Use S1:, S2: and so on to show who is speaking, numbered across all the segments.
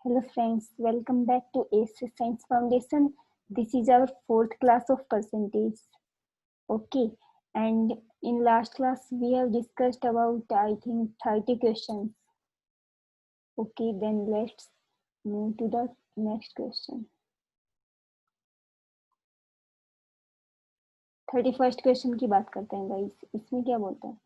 S1: Hello friends, welcome back to ACE Science Foundation. This is our fourth class of percentage. Okay, and in last class we have discussed about I think 30 questions. Okay, then let's move to the next question. 31st question की बात करते हैं guys. इसमें क्या बोलते हैं,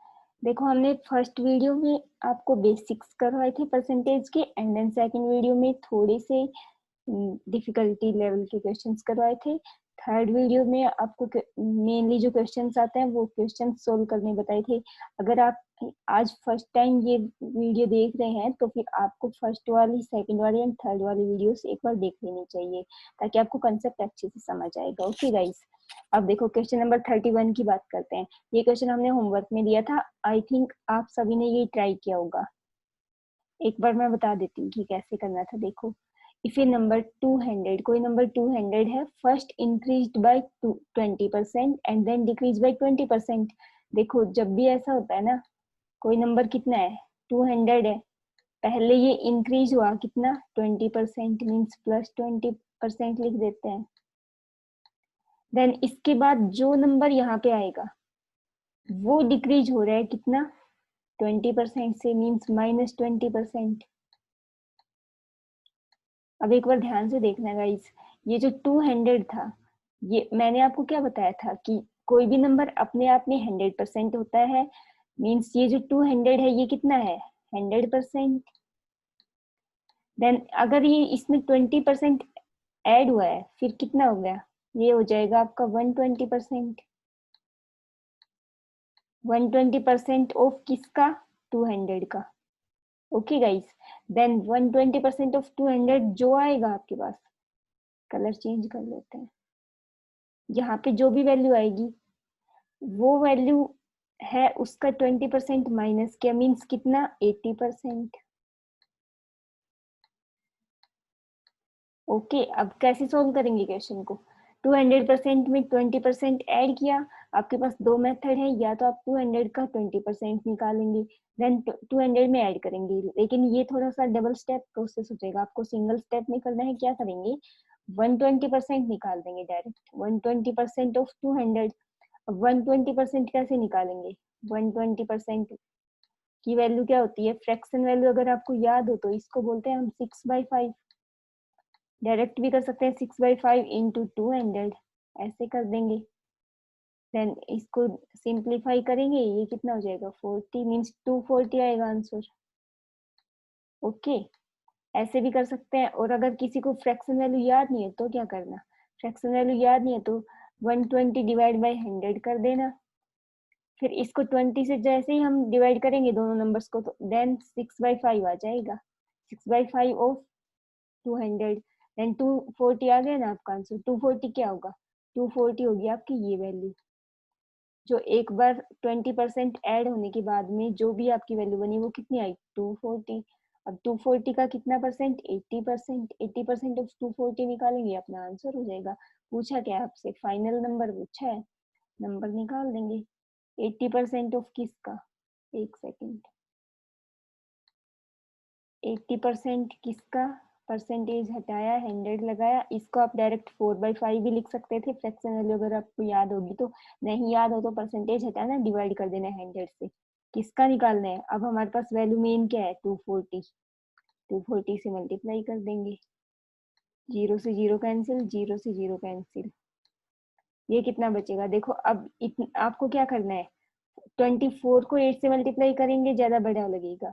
S1: देखो हमने फर्स्ट वीडियो में आपको बेसिक्स करवाए थे परसेंटेज के, एंड देन सेकंड वीडियो में थोड़े से डिफिकल्टी लेवल के क्वेश्चंस करवाए थे. थर्ड वीडियो में आपको मेनली जो क्वेश्चंस आते हैं वो क्वेश्चंस सोल्व करने बताए थे. अगर आप आज फर्स्ट टाइम ये वीडियो देख रहे हैं तो फिर आपको फर्स्ट वाली, सेकंड वाली एंड थर्ड वाली वीडियोस एक बार देख लेनी चाहिए ताकि आपको कंसेप्ट अच्छे से समझ आएगा. ओके गाइस, अब देखो क्वेश्चन नंबर 31 की बात करते हैं. ये क्वेश्चन हमने होमवर्क में दिया था. आई थिंक आप सभी ने ये ट्राई किया होगा. एक बार मैं बता देती हूँ कि कैसे करना था. देखो, इफ ए नंबर 200, कोई नंबर 200 है, first increased by 20% and then decrease by 20%. देखो जब भी ऐसा होता है ना, कोई नंबर कितना है 200 है, पहले ये इंक्रीज हुआ कितना 20%, मीन्स प्लस 20% लिख देते हैं. देन इसके बाद जो नंबर यहाँ पे आएगा वो डिक्रीज हो रहा है कितना 20% से, मीन्स माइनस 20%. अब एक बार ध्यान से देखना गाइस, ये जो 200 था, ये मैंने आपको क्या बताया था कि कोई भी नंबर अपने आप में 100% होता है. मीन्स ये जो 200 है ये कितना है 100%. देन अगर ये इसमें 20% ऐड हुआ है फिर कितना हो गया, ये हो जाएगा आपका 120%. 120% ऑफ किसका 200 का. ओके गाइस, देन 120% ऑफ 200 जो आएगा आपके पास, कलर चेंज कर लेते हैं, यहाँ पे जो भी वैल्यू आएगी वो वैल्यू है उसका 20% माइनस किया, मीन्स कितना 80%. ओके, अब कैसे सोल्व करेंगे क्वेश्चन को. 200% में 20% ऐड किया. आपके पास दो मेथड है, या तो आप 200 का 20% निकालेंगे देन 200 में ऐड करेंगे, लेकिन ये थोड़ा सा डबल स्टेप प्रोसेस हो जाएगा. आपको सिंगल स्टेप में करना है. क्या करेंगे, 120% निकाल देंगे डायरेक्ट. 120% ऑफ 200. 120% कैसे निकालेंगे, 120% की वैल्यू क्या होती है, फ्रैक्शन वैल्यू अगर आपको याद हो तो इसको बोलते हैं हम 6/5. डायरेक्ट भी कर सकते हैं 6/5 इंटू 200, ऐसे कर देंगे. देन इसको सिंप्लीफाई करेंगे, ये कितना हो जाएगा 40, मीन्स 240 आएगा आंसर. ओके, ऐसे भी कर सकते हैं. और अगर किसी को फ्रैक्शन वैल्यू याद नहीं है तो क्या करना, फ्रैक्शन वैल्यू याद नहीं है तो 120 डिवाइड बाय 100 कर देना. फिर इसको 20 से जैसे ही हम डिवाइड करेंगे दोनों नंबर्स को, तो देन 6/5 आ जाएगा. 6/5 ऑफ 200, देन 240 आ गया ना आपका आंसर. 240 क्या होगा, 240 होगी आपकी ये वैल्यू, जो एक बार 20% ऐड होने के बाद में जो भी आपकी वैल्यू बनी वो कितनी आई 240. अब 240 का कितना परसेंट 80%. 80% ऑफ 240 निकालेंगे, अपना आंसर हो जाएगा. पूछा क्या आपसे, फाइनल नंबर पूछा है, नंबर निकाल देंगे. 80% ऑफ किसका, एक सेकेंड, 80% किसका, परसेंटेज हटाया 100 लगाया, इसको आप डायरेक्ट 4/5 भी लिख सकते थे फ्रैक्शन वैल्यू अगर आपको याद होगी तो. नहीं याद हो तो परसेंटेज हटाना, डिवाइड कर देना 100 से. किसका निकालना है, अब हमारे पास वैल्यू मेन क्या है 240. 240 से मल्टीप्लाई कर देंगे, 0 से 0 कैंसिल, 0 से 0 कैंसिल. ये कितना बचेगा, देखो अब आपको क्या करना है, 24 को 8 से मल्टीप्लाई करेंगे, ज्यादा बड़ा लगेगा.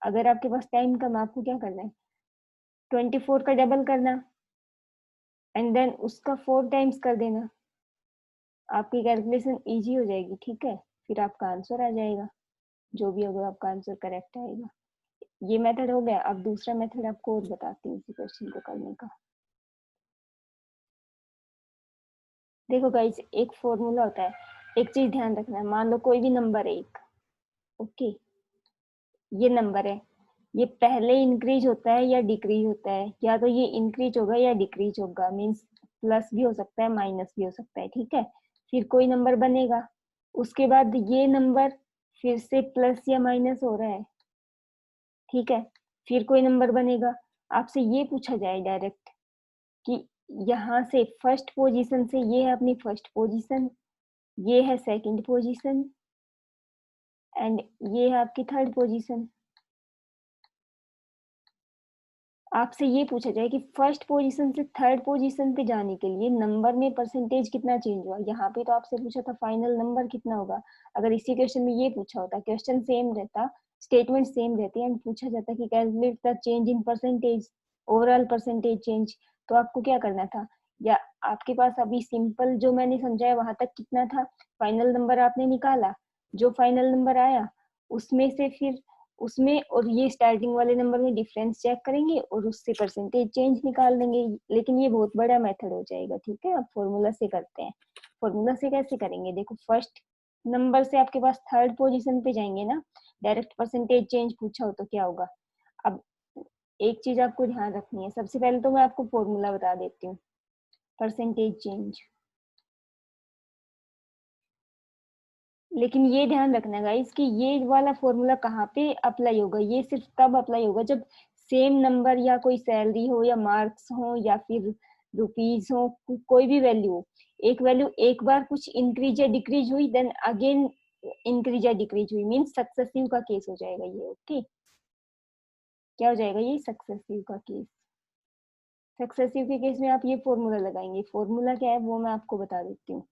S1: अगर आपके पास टाइम कम, आपको क्या करना है 24 का डबल करना एंड देन उसका 4 टाइम्स कर देना. आपकी कैलकुलेशन इजी हो जाएगी. ठीक है, फिर आपका आंसर आ जाएगा, जो भी होगा आपका आंसर करेक्ट आएगा. ये मेथड हो गया. अब दूसरा मेथड आपको और बताती हूँ इसी क्वेश्चन को करने का. देखो गाइस, एक फॉर्मूला होता है, एक चीज ध्यान रखना है. मान लो कोई भी नंबर है एक, ओके, ये नंबर है, ये पहले इंक्रीज होता है या डिक्रीज होता है, या तो ये इंक्रीज होगा या डिक्रीज होगा, मीन्स प्लस भी हो सकता है माइनस भी हो सकता है. ठीक है, फिर कोई नंबर बनेगा, उसके बाद ये नंबर फिर से प्लस या माइनस हो रहा है. ठीक है, फिर कोई नंबर बनेगा, आपसे ये पूछा जाए डायरेक्ट कि यहाँ से फर्स्ट पोजीशन से ये है अपनी फर्स्ट पोजीशन, ये है सेकंड पोजीशन एंड ये है आपकी थर्ड पोजीशन। आपसे ये पूछा जाए कि फर्स्ट पोजीशन से थर्ड पोजीशन पे जाने के लिए नंबर में परसेंटेज कितना चेंज हुआ। यहाँ पे तो आपसे पूछा था फाइनल नंबर कितना होगा। अगर इसी क्वेश्चन में ये पूछा होता, क्वेश्चन सेम रहता, स्टेटमेंट सेम रहती एंड पूछा जाता कि calculate the change in percentage, overall percentage change, तो आपको क्या करना था? या आपके पास अभी सिंपल जो मैंने समझाया वहां तक कितना था, फाइनल नंबर आपने निकाला, जो फाइनल नंबर आया उसमें से फिर उसमें और ये स्टार्टिंग वाले नंबर में डिफरेंस चेक करेंगे और उससे परसेंटेज चेंज निकाल देंगे। लेकिन ये बहुत बड़ा मेथड हो जाएगा, ठीक है। अब फॉर्मूला से करते हैं। फॉर्मूला से कैसे करेंगे? देखो, फर्स्ट नंबर से आपके पास थर्ड पोजीशन पे जाएंगे ना, डायरेक्ट परसेंटेज चेंज पूछा हो तो क्या होगा। अब एक चीज आपको ध्यान रखनी है, सबसे पहले तो मैं आपको फॉर्मूला बता देती हूँ परसेंटेज चेंज। लेकिन ये ध्यान रखना गाइस कि ये वाला फॉर्मूला कहाँ पे अप्लाई होगा। ये सिर्फ तब अप्लाई होगा जब सेम नंबर या कोई सैलरी हो या मार्क्स हो या फिर रुपीज हो, कोई भी वैल्यू हो, एक वैल्यू एक बार कुछ इंक्रीज या डिक्रीज हुई, देन अगेन इंक्रीज या डिक्रीज हुई, मीन्स सक्सेसिव का केस हो जाएगा ये। ओके, क्या हो जाएगा ये? सक्सेसिव का केस। सक्सेसिव के केस में आप ये फॉर्मूला लगाएंगे। फॉर्मूला क्या है वो मैं आपको बता देती हूँ।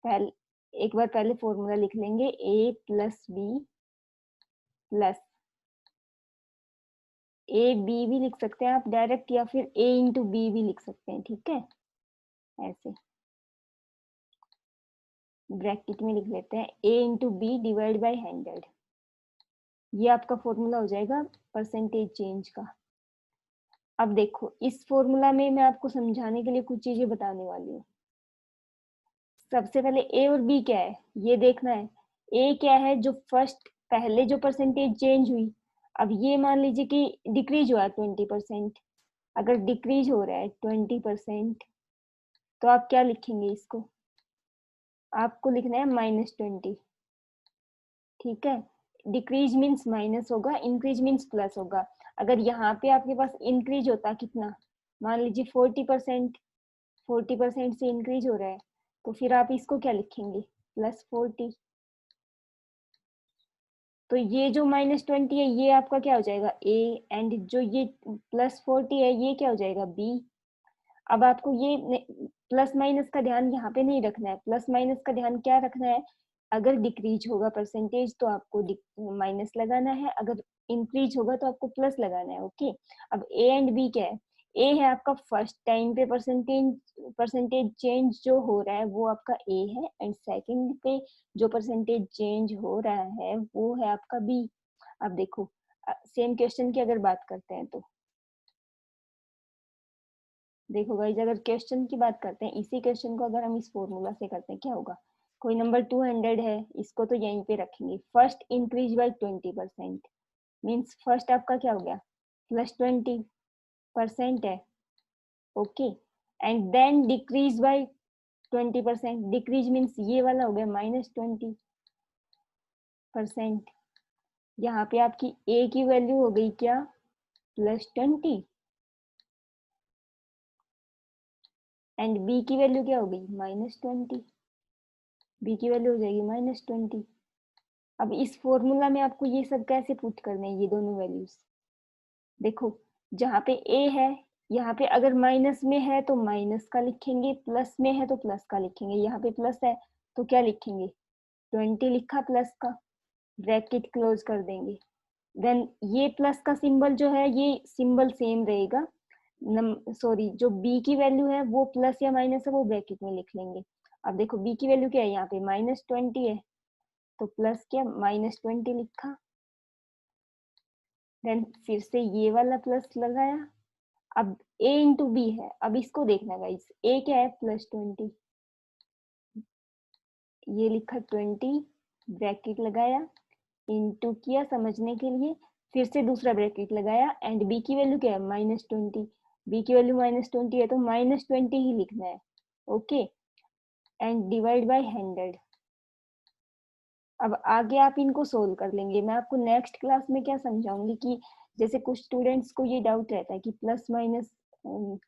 S1: पहले एक बार पहले फॉर्मूला लिख लेंगे, a plus b plus a b भी लिख सकते हैं आप डायरेक्ट, या फिर a इंटू बी भी लिख सकते हैं, ठीक है। ऐसे ब्रैकेट में लिख लेते हैं a into b divide by 100। ये आपका फॉर्मूला हो जाएगा परसेंटेज चेंज का। अब देखो, इस फॉर्मूला में मैं आपको समझाने के लिए कुछ चीजें बताने वाली हूँ। सबसे पहले ए और बी क्या है ये देखना है। ए क्या है? जो फर्स्ट पहले जो परसेंटेज चेंज हुई, अब ये मान लीजिए कि डिक्रीज हुआ 20%। अगर डिक्रीज हो रहा है 20%, तो आप क्या लिखेंगे इसको? आपको लिखना है -20, ठीक है। डिक्रीज मीन्स माइनस होगा, इंक्रीज मीन्स प्लस होगा। अगर यहाँ पे आपके पास इंक्रीज होता कितना, मान लीजिए 40%, 40% से इंक्रीज हो रहा है, तो फिर आप इसको क्या लिखेंगे? +40। तो ये जो -20 है ये आपका क्या हो जाएगा? ए, एंड जो ये +40 है ये क्या हो जाएगा? बी। अब आपको ये प्लस माइनस का ध्यान यहाँ पे नहीं रखना है। प्लस माइनस का ध्यान क्या रखना है? अगर डिक्रीज होगा परसेंटेज तो आपको माइनस लगाना है, अगर इंक्रीज होगा तो आपको प्लस लगाना है। ओके, अब ए एंड बी क्या है? ए है आपका फर्स्ट टाइम पे परसेंटेज चेंज जो हो रहा है वो आपका ए है, एंड सेकंड पे जो परसेंटेज चेंज हो रहा है वो है आपका बी। अब देखो, सेम क्वेश्चन की अगर बात करते हैं तो देखो गाइज, अगर क्वेश्चन की बात करते हैं, इसी क्वेश्चन को अगर हम इस फॉर्मूला से करते हैं क्या होगा। कोई नंबर 200 है, इसको तो यहीं पे रखेंगे। First increase by 20%, means first आपका क्या हो गया? +20% है। Okay, and then decrease by 20%। Decrease means ये वाला हो गया -20%। यहाँ पे आपकी ए की वैल्यू हो गई क्या? +20, एंड बी की वैल्यू क्या हो गई? -20। बी की वैल्यू हो जाएगी -20। अब इस फॉर्मूला में आपको ये सब कैसे पुट करने हैं, ये दोनों वैल्यूज। देखो, जहाँ पे ए है, यहाँ पे अगर माइनस में है तो माइनस का लिखेंगे, प्लस में है तो प्लस का लिखेंगे। यहाँ पे प्लस है तो क्या लिखेंगे? 20 लिखा प्लस का, ब्रैकेट क्लोज कर देंगे। देन ये प्लस का सिंबल जो है ये सिंबल सेम रहेगा। सॉरी, जो बी की वैल्यू है वो प्लस या माइनस है वो ब्रैकेट में लिख लेंगे। अब देखो, बी की वैल्यू क्या है? यहाँ पे -20 है, तो प्लस क्या, -20 लिखा। देन फिर से ये वाला प्लस लगाया। अब a इंटू बी है, अब इसको देखना गाइस, a क्या है? +20, ये लिखा 20, ब्रैकेट लगाया, इंटू किया समझने के लिए, फिर से दूसरा ब्रैकेट लगाया, एंड b की वैल्यू क्या है? -20। b की वैल्यू -20 है तो -20 ही लिखना है। Okay, and divide by 100। अब आगे आप इनको सोल्व कर लेंगे। मैं आपको नेक्स्ट क्लास में क्या समझाऊंगी कि जैसे कुछ स्टूडेंट्स को ये डाउट रहता है कि प्लस माइनस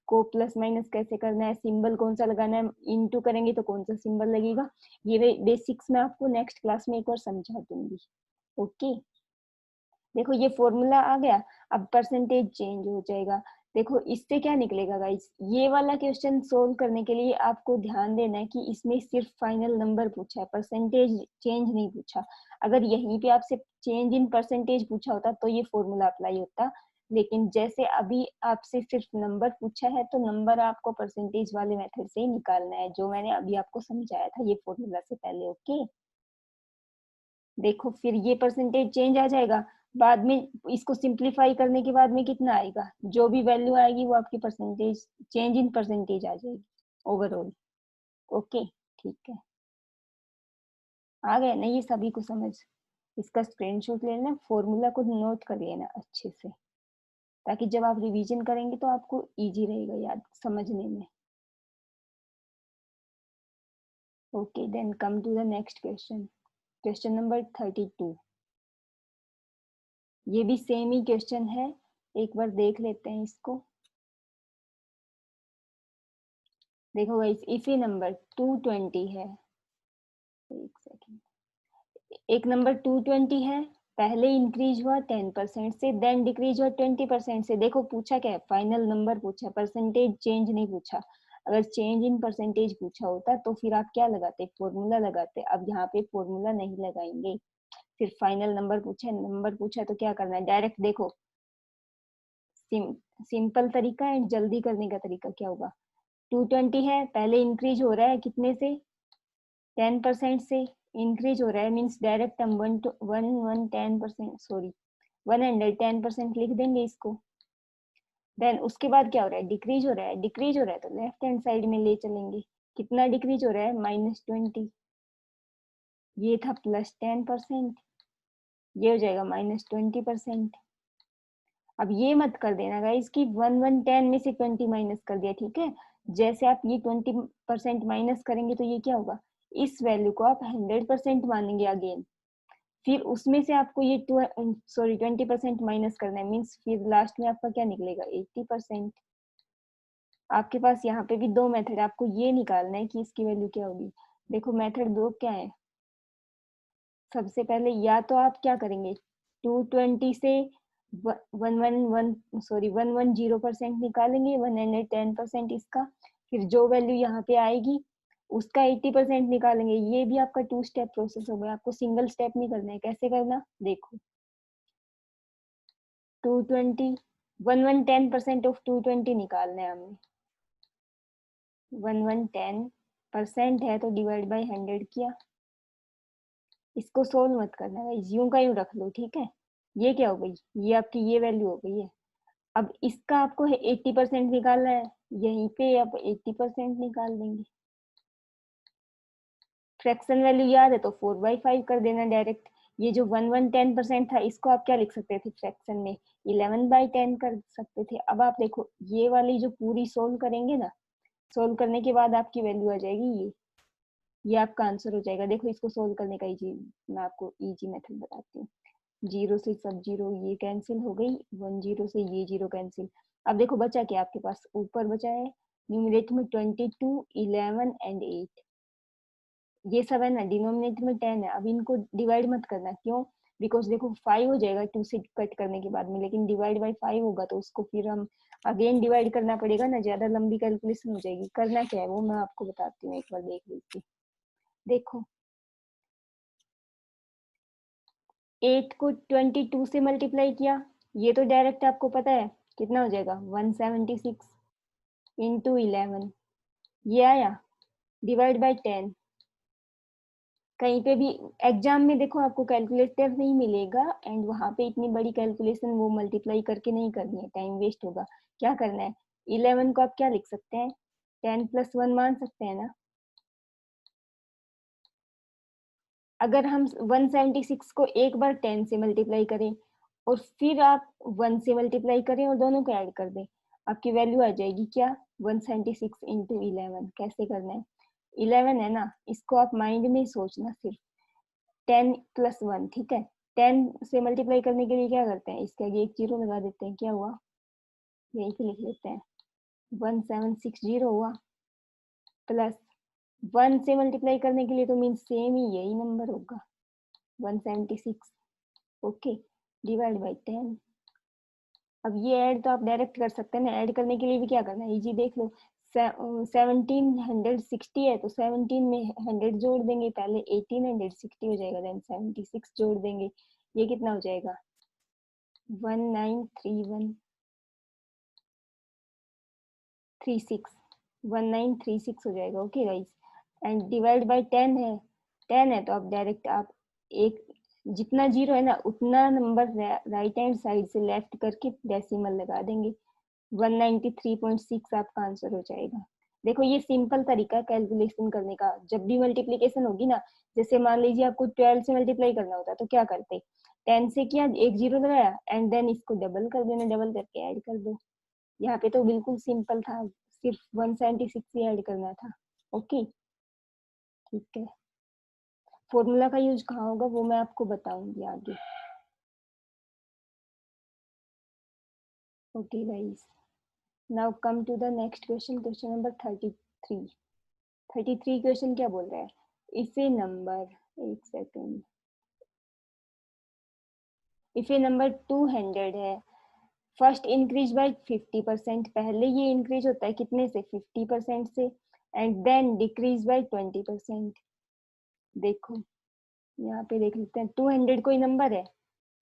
S1: को प्लस माइनस कैसे करना है, सिंबल कौन सा लगाना है, इनटू करेंगे तो कौन सा सिंबल लगेगा, ये बेसिक्स में आपको नेक्स्ट क्लास में एक और समझा दूंगी। ओके, देखो ये फॉर्मूला आ गया, अब परसेंटेज चेंज हो जाएगा। देखो इससे क्या निकलेगा गाइस, ये वाला क्वेश्चन सोल्व करने के लिए आपको ध्यान देना है कि इसमें सिर्फ फाइनल नंबर पूछा है, परसेंटेज चेंज नहीं पूछा। अगर यहीं पे आपसे चेंज इन परसेंटेज पूछा होता तो ये फॉर्मूला अप्लाई होता, लेकिन जैसे अभी आपसे सिर्फ नंबर पूछा है तो नंबर आपको परसेंटेज वाले मेथड से ही निकालना है, जो मैंने अभी आपको समझाया था ये फॉर्मूला से पहले। ओके, देखो फिर ये परसेंटेज चेंज आ जाएगा, बाद में इसको सिंप्लीफाई करने के बाद में कितना आएगा, जो भी वैल्यू आएगी वो आपकी परसेंटेज चेंज इन परसेंटेज आ जाएगी ओवरऑल। ओके, ठीक है, आ गया ना ये सभी को समझ। इसका स्क्रीनशॉट लेना, फॉर्मूला को नोट कर लेना अच्छे से, ताकि जब आप रिवीजन करेंगे तो आपको इजी रहेगा याद समझने में। Okay, then come to the next question, question number 32। ये भी सेम ही क्वेश्चन है, एक बार देख लेते हैं इसको। देखो गाइस, इफ ये नंबर 220 है, एक सेकेंड, एक नंबर 220 है, पहले इंक्रीज हुआ 10% से, देन डिक्रीज हुआ 20% से। देखो पूछा क्या है, फाइनल नंबर पूछा, परसेंटेज चेंज नहीं पूछा। अगर चेंज इन परसेंटेज पूछा होता तो फिर आप क्या लगाते, फॉर्मूला लगाते। अब यहाँ पे फॉर्मूला नहीं लगाएंगे, सिर्फ फाइनल नंबर पूछा है, नंबर पूछा तो क्या करना है, डायरेक्ट देखो सिंपल तरीका एंड जल्दी करने का तरीका क्या होगा। 220 है, पहले इंक्रीज हो रहा है कितने से, 10% से इंक्रीज हो रहा है, मीन्स डायरेक्ट हम 110%, सॉरी 110% लिख देंगे इसको। देन उसके बाद क्या हो रहा है, डिक्रीज हो रहा है, डिक्रीज हो रहा है तो लेफ्ट हैंड साइड में ले चलेंगे। कितना डिक्रीज हो रहा है, -20, ये था +10%, ये हो जाएगा -20%। अब ये मत कर देना गाइस कि 110 में से 20 माइनस कर दिया, ठीक है। जैसे आप ये 20% माइनस करेंगे तो ये क्या होगा, इस वैल्यू को आप 100% मानेंगे अगेन, फिर उसमें से आपको ये 20% माइनस करना है, मीन्स फिर लास्ट में आपका क्या निकलेगा, 80%। आपके पास यहाँ पे भी दो मेथड है, आपको ये निकालना है कि इसकी वैल्यू क्या होगी। देखो मेथड दो क्या है, सबसे पहले या तो आप क्या करेंगे, 220 से 110% निकालेंगे, 110% इसका, फिर जो वैल्यू यहाँ पे आएगी उसका 80% निकालेंगे। ये भी आपका 2 स्टेप प्रोसेस हो गया, आपको सिंगल स्टेप नहीं करना है। कैसे करना, देखो 220, 110% ऑफ 220 निकालना है हमें, 110% है तो डिवाइड बाई 100 किया। इसको सोल्व मत करना है, यूं का यूं रख लो, ठीक है। ये क्या हो गई, ये आपकी ये वैल्यू हो गई है। अब इसका आपको 80% निकालना है, यहीं पे आप 80% निकाल देंगे। फ्रैक्शन वैल्यू याद है तो 4/5 कर देना डायरेक्ट। ये जो 110% था इसको आप क्या लिख सकते थे फ्रैक्शन में, 11/10 कर सकते थे। अब आप देखो ये वाली जो पूरी सोल्व करेंगे ना, सोल्व करने के बाद आपकी वैल्यू आ जाएगी ये आपका आंसर हो जाएगा। देखो इसको सोल्व करने का इजी, मैं आपको इजी मेथड बताती हूँ। 0 से सब 0 ये कैंसिल हो गई, 10 से ये 0 कैंसिल। अब देखो बचा क्या आपके पास, ऊपर बचा है न्यूमरेटर में 22, 11 एंड 8, ये सब है ना, डिनोमिनेटर में 10 है। अब इनको डिवाइड मत करना, क्यों, बिकॉज देखो 5 हो जाएगा 2 से कट करने के बाद में, लेकिन डिवाइड बाई 5 होगा तो उसको फिर हम अगेन डिवाइड करना पड़ेगा ना, ज्यादा लंबी कैलकुलेशन हो जाएगी। करना क्या है वो मैं आपको बताती हूँ, एक बार देख लीजिए। देखो 8 को 22 से मल्टीप्लाई किया, ये तो डायरेक्ट आपको पता है कितना हो जाएगा, 176 इंटू 11, ये आया, डिवाइड बाई 10। कहीं पे भी एग्जाम में देखो आपको कैलकुलेटर नहीं मिलेगा, एंड वहां पे इतनी बड़ी कैलकुलेशन वो मल्टीप्लाई करके नहीं करनी है, टाइम वेस्ट होगा। क्या करना है, 11 को आप क्या लिख सकते हैं, 10+1 मान सकते हैं ना। अगर हम 176 को एक बार 10 से मल्टीप्लाई करें और फिर आप 1 से मल्टीप्लाई करें और दोनों को ऐड कर दें, आपकी वैल्यू आ जाएगी क्या, 176 इंटू 11। कैसे करना है, 11 है ना, इसको आप माइंड में सोचना सिर्फ, 10+1, ठीक है, 10 से मल्टीप्लाई करने के लिए क्या करते हैं, इसके आगे एक जीरो लगा देते हैं, क्या हुआ, यहीं पे लिख लेते हैं 1760 हुआ, प्लस 1 से मल्टीप्लाई करने के लिए तो मीन सेम ही यही नंबर होगा 176, ओके, डिवाइड बाई 10। अब ये ऐड तो आप डायरेक्ट कर सकते हैं ना, ऐड करने के लिए भी क्या करना है, इजी देख लो, 1760 है तो 17 में 100 जोड़ देंगे, पहले 1860 हो जाएगा, देन 76 जोड़ देंगे, ये कितना हो जाएगा 1936 हो जाएगा, okay guys. And divide by 10 है, 10 है तो आप डायरेक्ट आप एक जितना जीरो है ना उतना नंबर राइट हैंड साइड से लेफ्ट करके डेसिमल लगा देंगे, 193.6 आपका आंसर हो जाएगा। देखो ये सिंपल तरीका है कैलकुलेशन करने का, जब भी मल्टीप्लीकेशन होगी ना, जैसे मान लीजिए आपको 12 से मल्टीप्लाई करना होता तो क्या करते, 10 से किया, एक जीरो लगाया एंड देन इसको डबल कर देना, डबल करके ऐड कर दो। यहाँ पे तो बिल्कुल सिंपल था, सिर्फ 176 ही ऐड करना था, ओके ठीक है। फॉर्मूला का यूज कहाँ होगा वो मैं आपको बताऊंगी आगे, okay guys. Now come to the next question, question number 33 question क्या बोल रहा है, इफ ए नंबर, एक सेकेंड, इफ ए नंबर 200 है, फर्स्ट इंक्रीज बाय 50%, पहले ये इंक्रीज होता है कितने से 50% से, एंड देन डिक्रीज बाय 20%। देखो यहाँ पे देख लेते हैं, 200 कोई नंबर है,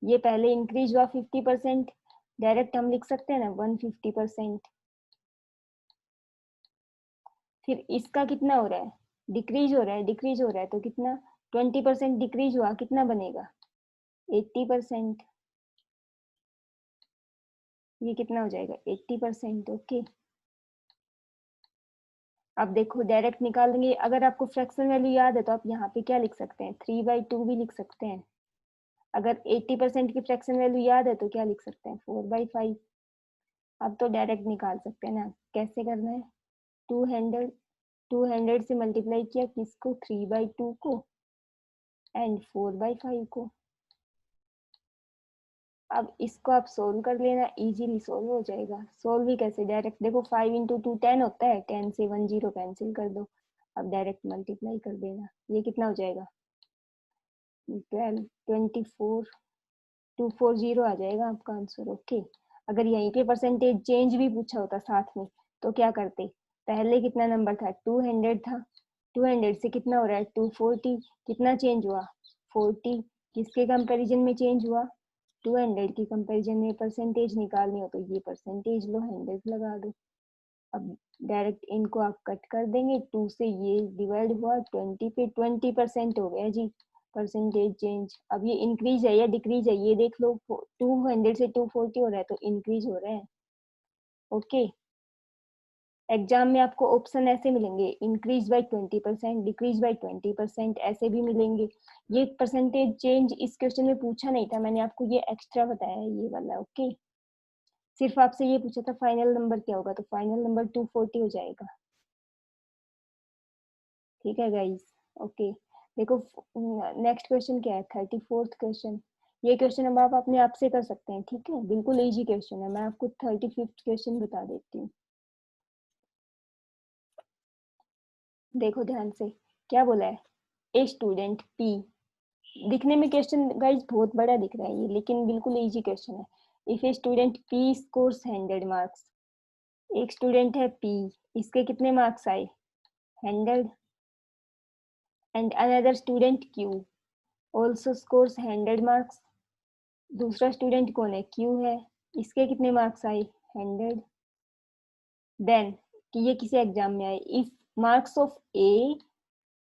S1: ये पहले इंक्रीज हुआ 50%, डायरेक्ट हम लिख सकते हैं ना 150%, फिर इसका कितना हो रहा है, डिक्रीज हो रहा है, डिक्रीज हो रहा है तो कितना, 20% डिक्रीज हुआ, कितना बनेगा 80%, ये कितना हो जाएगा 80%, ओके। अब देखो डायरेक्ट निकाल देंगे, अगर आपको फ्रैक्शन वैल्यू याद है तो आप यहाँ पे क्या लिख सकते हैं 3/2 भी लिख सकते हैं, अगर 80% की फ्रैक्शन वैल्यू याद है तो क्या लिख सकते हैं 4/5। अब तो डायरेक्ट निकाल सकते हैं ना, कैसे करना है, 200 से मल्टीप्लाई किया किसको 3/2 को एंड 4/5 को, अब इसको आप सोल्व कर लेना, इजीली सोल्व हो जाएगा। सोल्व भी कैसे, डायरेक्ट देखो 5 इंटू 2 10 होता है, 10 से 1 जीरो कैंसिल कर दो, अब डायरेक्ट मल्टीप्लाई कर देना, ये कितना हो जाएगा 12 24 240 आ जाएगा आपका आंसर, ओके। अगर यहीं पे परसेंटेज चेंज भी पूछा होता साथ में तो क्या करते, पहले कितना नंबर था 200 था, 200 से कितना हो रहा है 240, कितना चेंज हुआ 40, किसके कंपैरिजन में चेंज हुआ 200 की कंपैरिजन में, परसेंटेज निकालनी हो तो ये परसेंटेज लो 100 लगा दो, अब डायरेक्ट इनको आप कट कर देंगे, 2 से ये डिवाइड हुआ 20 पे, 20% हो गया जी परसेंटेज चेंज। अब ये इंक्रीज है या डिक्रीज है ये देख लो, 200 से 240 हो रहा है तो इंक्रीज हो रहा है, ओके। एग्जाम में आपको ऑप्शन ऐसे मिलेंगे, इंक्रीज बाय 20%, डिक्रीज बाय 20%, ऐसे भी मिलेंगे। ये परसेंटेज चेंज इस क्वेश्चन में पूछा नहीं था, मैंने आपको ये एक्स्ट्रा बताया है ये वाला, ओके। सिर्फ आपसे ये पूछा था फाइनल नंबर क्या होगा, तो फाइनल नंबर 240 हो जाएगा, ठीक है गाइस, ओके। देखो नेक्स्ट क्वेश्चन क्या है, 34th क्वेश्चन, ये क्वेश्चन अब आप अपने आप से कर सकते हैं, ठीक है, बिल्कुल इजी क्वेश्चन है, मैं आपको 35th क्वेश्चन बता देती हूँ। देखो ध्यान से, क्या बोला है, ए स्टूडेंट पी, दिखने में क्वेश्चन गाइस बहुत बड़ा दिख रहा है ये, लेकिन बिल्कुल इजी क्वेश्चन है। If a student P scores 100 marks, एक स्टूडेंट है पी, इसके कितने मार्क्स आए 100, and another student Q also scores 100 marks, दूसरा स्टूडेंट कौन है क्यू है, इसके कितने मार्क्स आए 100, देन कि ये किसी एग्जाम में आए, if marks of A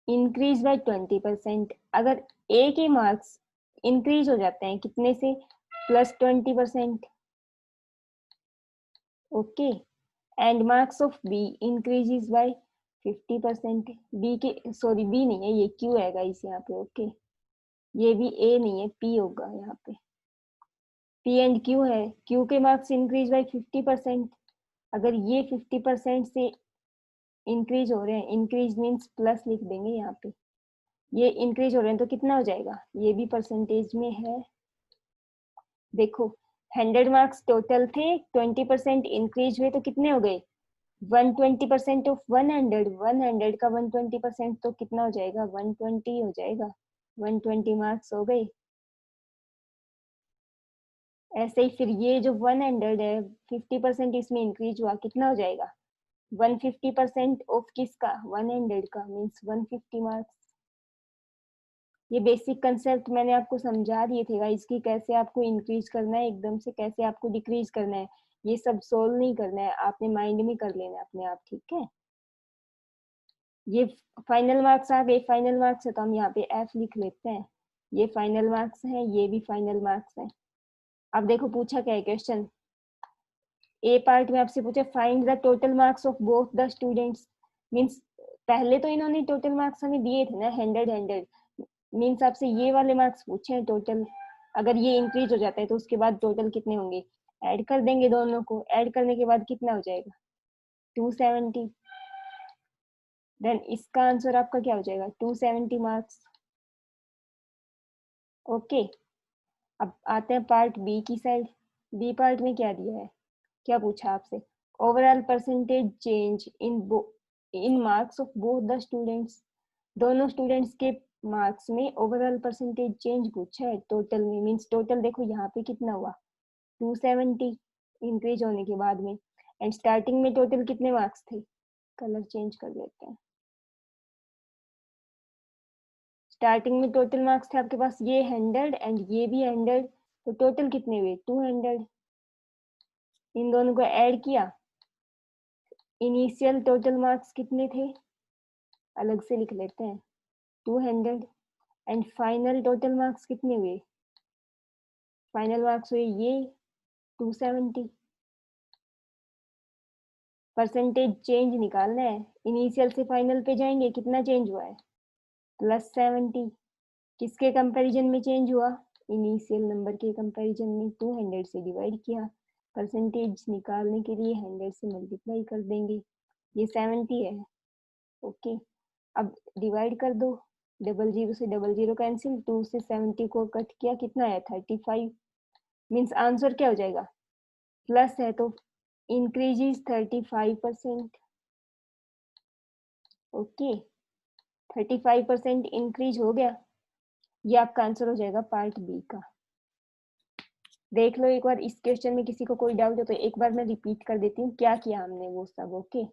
S1: increase by 20%, अगर ए के मार्क्स इंक्रीज हो जाते हैं कितने से +20%, okay, and marks of b increases by 50%, b के सॉरी बी नहीं है ये क्यू है गाइस यहाँ पे, ओके, ये भी ए नहीं है पी होगा यहाँ पे, पी एंड क्यू है, क्यू के मार्क्स इंक्रीज बाय 50%, अगर ये 50% से इंक्रीज हो रहे हैं, इंक्रीज मीन्स प्लस लिख देंगे यहाँ पे, ये इंक्रीज हो रहे हैं तो कितना हो जाएगा, ये भी परसेंटेज में है देखो 100 मार्क्स टोटल थे, 20% इंक्रीज हुए तो कितने हो गए? 120% ऑफ 100, 100 का 120% तो कितना हो जाएगा? 120 हो जाएगा। 120 मार्क्स हो गए। ऐसे ही फिर ये जो 100 है, 50% इसमें इंक्रीज हुआ, कितना हो जाएगा? 150% ऑफ किसका? 100 का, मीन्स 150 मार्क्स। ये बेसिक कंसेप्ट मैंने आपको समझा दिए थे गाइस कि कैसे आपको इंक्रीज करना है एकदम से, कैसे आपको डिक्रीज करना है। ये सब सोल्व नहीं करना है, आपने माइंड में कर लेना है अपने आप, ठीक है। ये फाइनल मार्क्स आ गए। फाइनल मार्क्स है तो हम यहाँ पे एफ लिख लेते हैं। ये फाइनल मार्क्स हैं, ये भी फाइनल मार्क्स हैं। अब देखो पूछा क्या है क्वेश्चन। ए पार्ट में आपसे पूछे find the total marks of both the students. Means पहले तो इन्होंने टोटल मार्क्स हमें दिए थे ना, 100 मीन्स आपसे ये वाले मार्क्स पूछे हैं टोटल। अगर ये इंक्रीज हो जाता है तो उसके बाद टोटल कितने होंगे? ऐड कर देंगे दोनों को। ऐड करने के बाद कितना हो जाएगा? 270। देन इसका आंसर आपका क्या हो जाएगा? 270 मार्क्स। ओके। अब आते हैं पार्ट बी की साइड। बी पार्ट में क्या दिया है? क्या पूछा आपसे? Overall percentage change in marks of both the students. दोनों स्टूडेंट्स के मार्क्स में ओवरऑल परसेंटेज चेंज पूछा है टोटल में। मीन्स टोटल देखो यहाँ पे कितना हुआ? 270 इंक्रीज होने के बाद में। एंड स्टार्टिंग में टोटल कितने मार्क्स थे? कलर चेंज कर देते हैं। स्टार्टिंग में टोटल मार्क्स थे आपके पास ये 100 एंड ये भी 100, तो टोटल कितने हुए? 200। इन दोनों को ऐड किया। इनिशियल टोटल मार्क्स कितने थे? अलग से लिख लेते हैं, 200। एंड फाइनल टोटल मार्क्स कितने हुए? फाइनल मार्क्स हुए ये 270। परसेंटेज चेंज निकालना है। इनिशियल से फाइनल पे जाएंगे, कितना चेंज हुआ है? +70। किसके कंपैरिजन में चेंज हुआ? इनिशियल नंबर के कंपैरिजन में। 200 से डिवाइड किया, परसेंटेज निकालने के लिए 100 से मल्टीप्लाई कर देंगे। ये 70 है। ओके। अब डिवाइड कर दो। 00 से 00 कैंसिल, 2 से 70 को कट किया, कितना है? 35। मीन्स आंसर क्या हो जाएगा? प्लस है तो इंक्रीज इज 35%। ओके, 35% इंक्रीज हो गया। ये आपका आंसर हो जाएगा पार्ट बी का। देख लो एक बार, इस क्वेश्चन में किसी को कोई डाउट हो तो एक बार मैं रिपीट कर देती हूँ क्या किया हमने वो सब। ओके,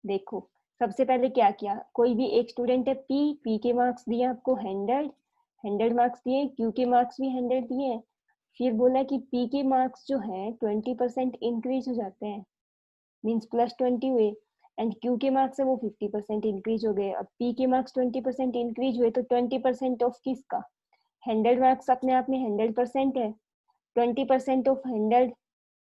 S1: देखो सबसे पहले क्या किया। कोई भी एक स्टूडेंट है पी के मार्क्स दिए आपको 100 मार्क्स दिए, क्यू के मार्क्स भी 100 दिए। फिर बोला कि पी के मार्क्स जो है 20% इंक्रीज हो जाते हैं, मीन्स +20 हुए। एंड क्यू के मार्क्स है वो 50% इंक्रीज हो गए। अब पी के मार्क्स 20% इंक्रीज हुए तो 20% ऑफ किसका? 100 मार्क्स अपने आप में 100% है। 20% ऑफ 100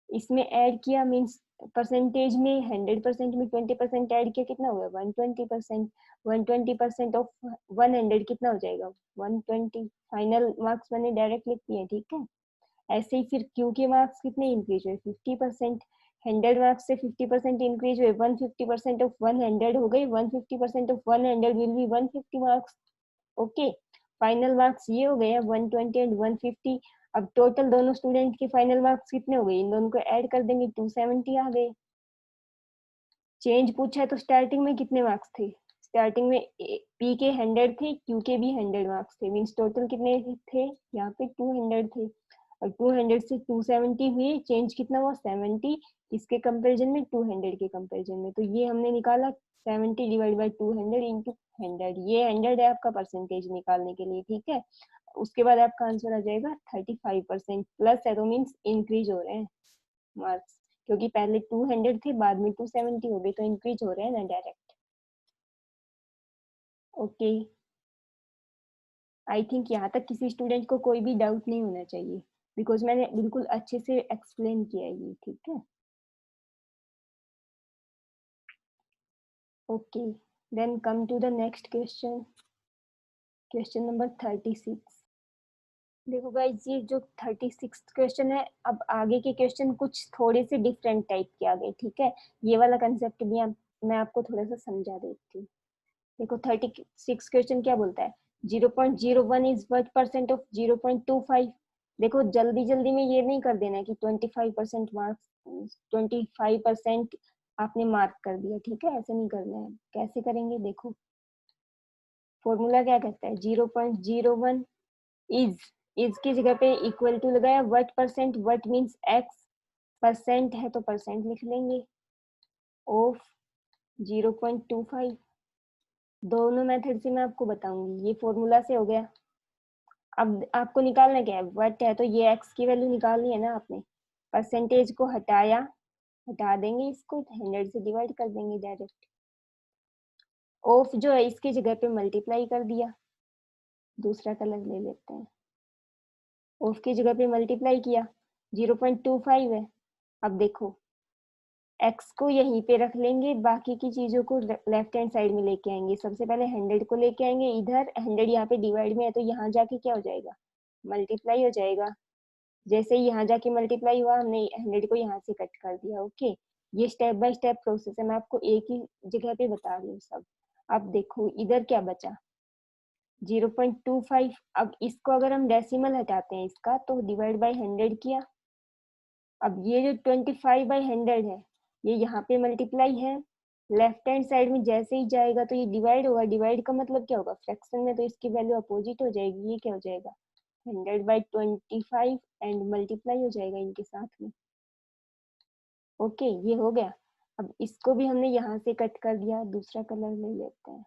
S1: इसमें ऐड किया, मीन्स परसेंटेज में 100% में 20% ऐड किया, कितना हुआ? 120%। 120% ऑफ 100 कितना हो जाएगा? 120। फाइनल मार्क्स मैंने डायरेक्ट लिख दिए, ठीक है। ऐसे ही फिर क्यू के मार्क्स कितने इंक्रीज हुए? 50%। 100 मार्क्स से 50% इंक्रीज हुए, 150% ऑफ 100 हो गई। 150% of 100 will be 150 marks. Okay, final marks ये हो गए 120 एंड 150। अब टोटल दोनों स्टूडेंट के फाइनल मार्क्स कितने हो गए? इन दोनों को ऐड कर देंगे, 270 आ गए। चेंज पूछा है तो स्टार्टिंग में कितने मार्क्स थे? स्टार्टिंग में पी के 100 थे, क्यू के भी 100 मार्क्स थे, मीन्स टोटल कितने थे? यहाँ पे 200 थे। और 200 से 270 हुए, चेंज कितना हुआ? 70। किसके कंपैरिजन में? 200 के कंपैरिजन में। तो ये हमने निकाला 70 डिवाइड बाई 200 इंटू 100। ये 100 है आपका परसेंटेज निकालने के लिए, ठीक है। उसके बाद आपका आंसर आ जाएगा 35%। प्लस है तो मीन्स इंक्रीज हो रहे हैं मार्क्स, क्योंकि पहले 200 थे बाद में 270 हो गए, तो इंक्रीज हो रहे हैं ना डायरेक्ट। ओके, आई थिंक यहाँ तक किसी स्टूडेंट को कोई भी डाउट नहीं होना चाहिए, बिकॉज मैंने बिल्कुल अच्छे से एक्सप्लेन किया है ये, ठीक है। Okay, then come to the next question. Question number 36। देखो गाइस, ये जो 36 क्वेश्चन है, अब आगे के क्वेश्चन कुछ थोड़े से डिफरेंट टाइप के आ गए, ठीक है। ये वाला कंसेप्ट भी मैं आपको थोड़ा सा समझा देती हूँ। देखो 36 क्वेश्चन क्या बोलता है? 0.01 इज व्हाट परसेंट ऑफ 0.25? देखो जल्दी जल्दी में ये नहीं कर देना है कि 25% मार्क्स, 25% आपने मार्क कर दिया, ठीक है, ऐसे नहीं करना है। कैसे करेंगे देखो, फॉर्मूला क्या कहता है, 0.01 इज की जगह पे इक्वल टू लगाया, what percent, what means x, percent है तो परसेंट लिख लेंगे, ऑफ 0.25। दोनों मेथड से मैं आपको बताऊंगी, ये फॉर्मूला से हो गया। अब आपको निकालना क्या है, वट है तो ये एक्स की वैल्यू निकालनी है ना आपने, परसेंटेज को हटाया, हटा देंगे इसको, 100 से डिवाइड कर देंगे डायरेक्ट, ऑफ जो है इसकी जगह पे मल्टीप्लाई कर दिया, दूसरा कलर ले लेते हैं, ऑफ की जगह पे मल्टीप्लाई किया, 0.25 है। अब देखो एक्स को यहीं पे रख लेंगे, बाकी की चीजों को लेफ्ट हैंड साइड में लेके आएंगे। सबसे पहले 100 को लेके आएंगे इधर, 100 यहाँ पे डिवाइड में है तो यहाँ जाके क्या हो जाएगा, मल्टीप्लाई हो जाएगा। जैसे ही यहाँ जाके मल्टीप्लाई हुआ, हमने 100 को यहाँ से कट कर दिया। ओके, ये स्टेप बाय स्टेप प्रोसेस है, मैं आपको एक ही जगह पे बता रही हूँ सब। अब देखो इधर क्या बचा, 0.25। अब इसको अगर हम डेसिमल हटाते हैं इसका, तो डिवाइड बाय 100 किया। अब ये जो 25/100 है, ये यहाँ पे मल्टीप्लाई है, लेफ्ट हैंड साइड में जैसे ही जाएगा तो ये डिवाइड होगा। डिवाइड का मतलब क्या होगा, फ्रैक्शन में, तो इसकी वैल्यू अपोजिट हो जाएगी। ये क्या हो जाएगा, 100/25 एंड मल्टीप्लाई हो जाएगा इनके साथ में। ओके, ये हो गया। अब इसको भी हमने यहाँ से कट कर दिया, दूसरा कलर ले लेते हैं।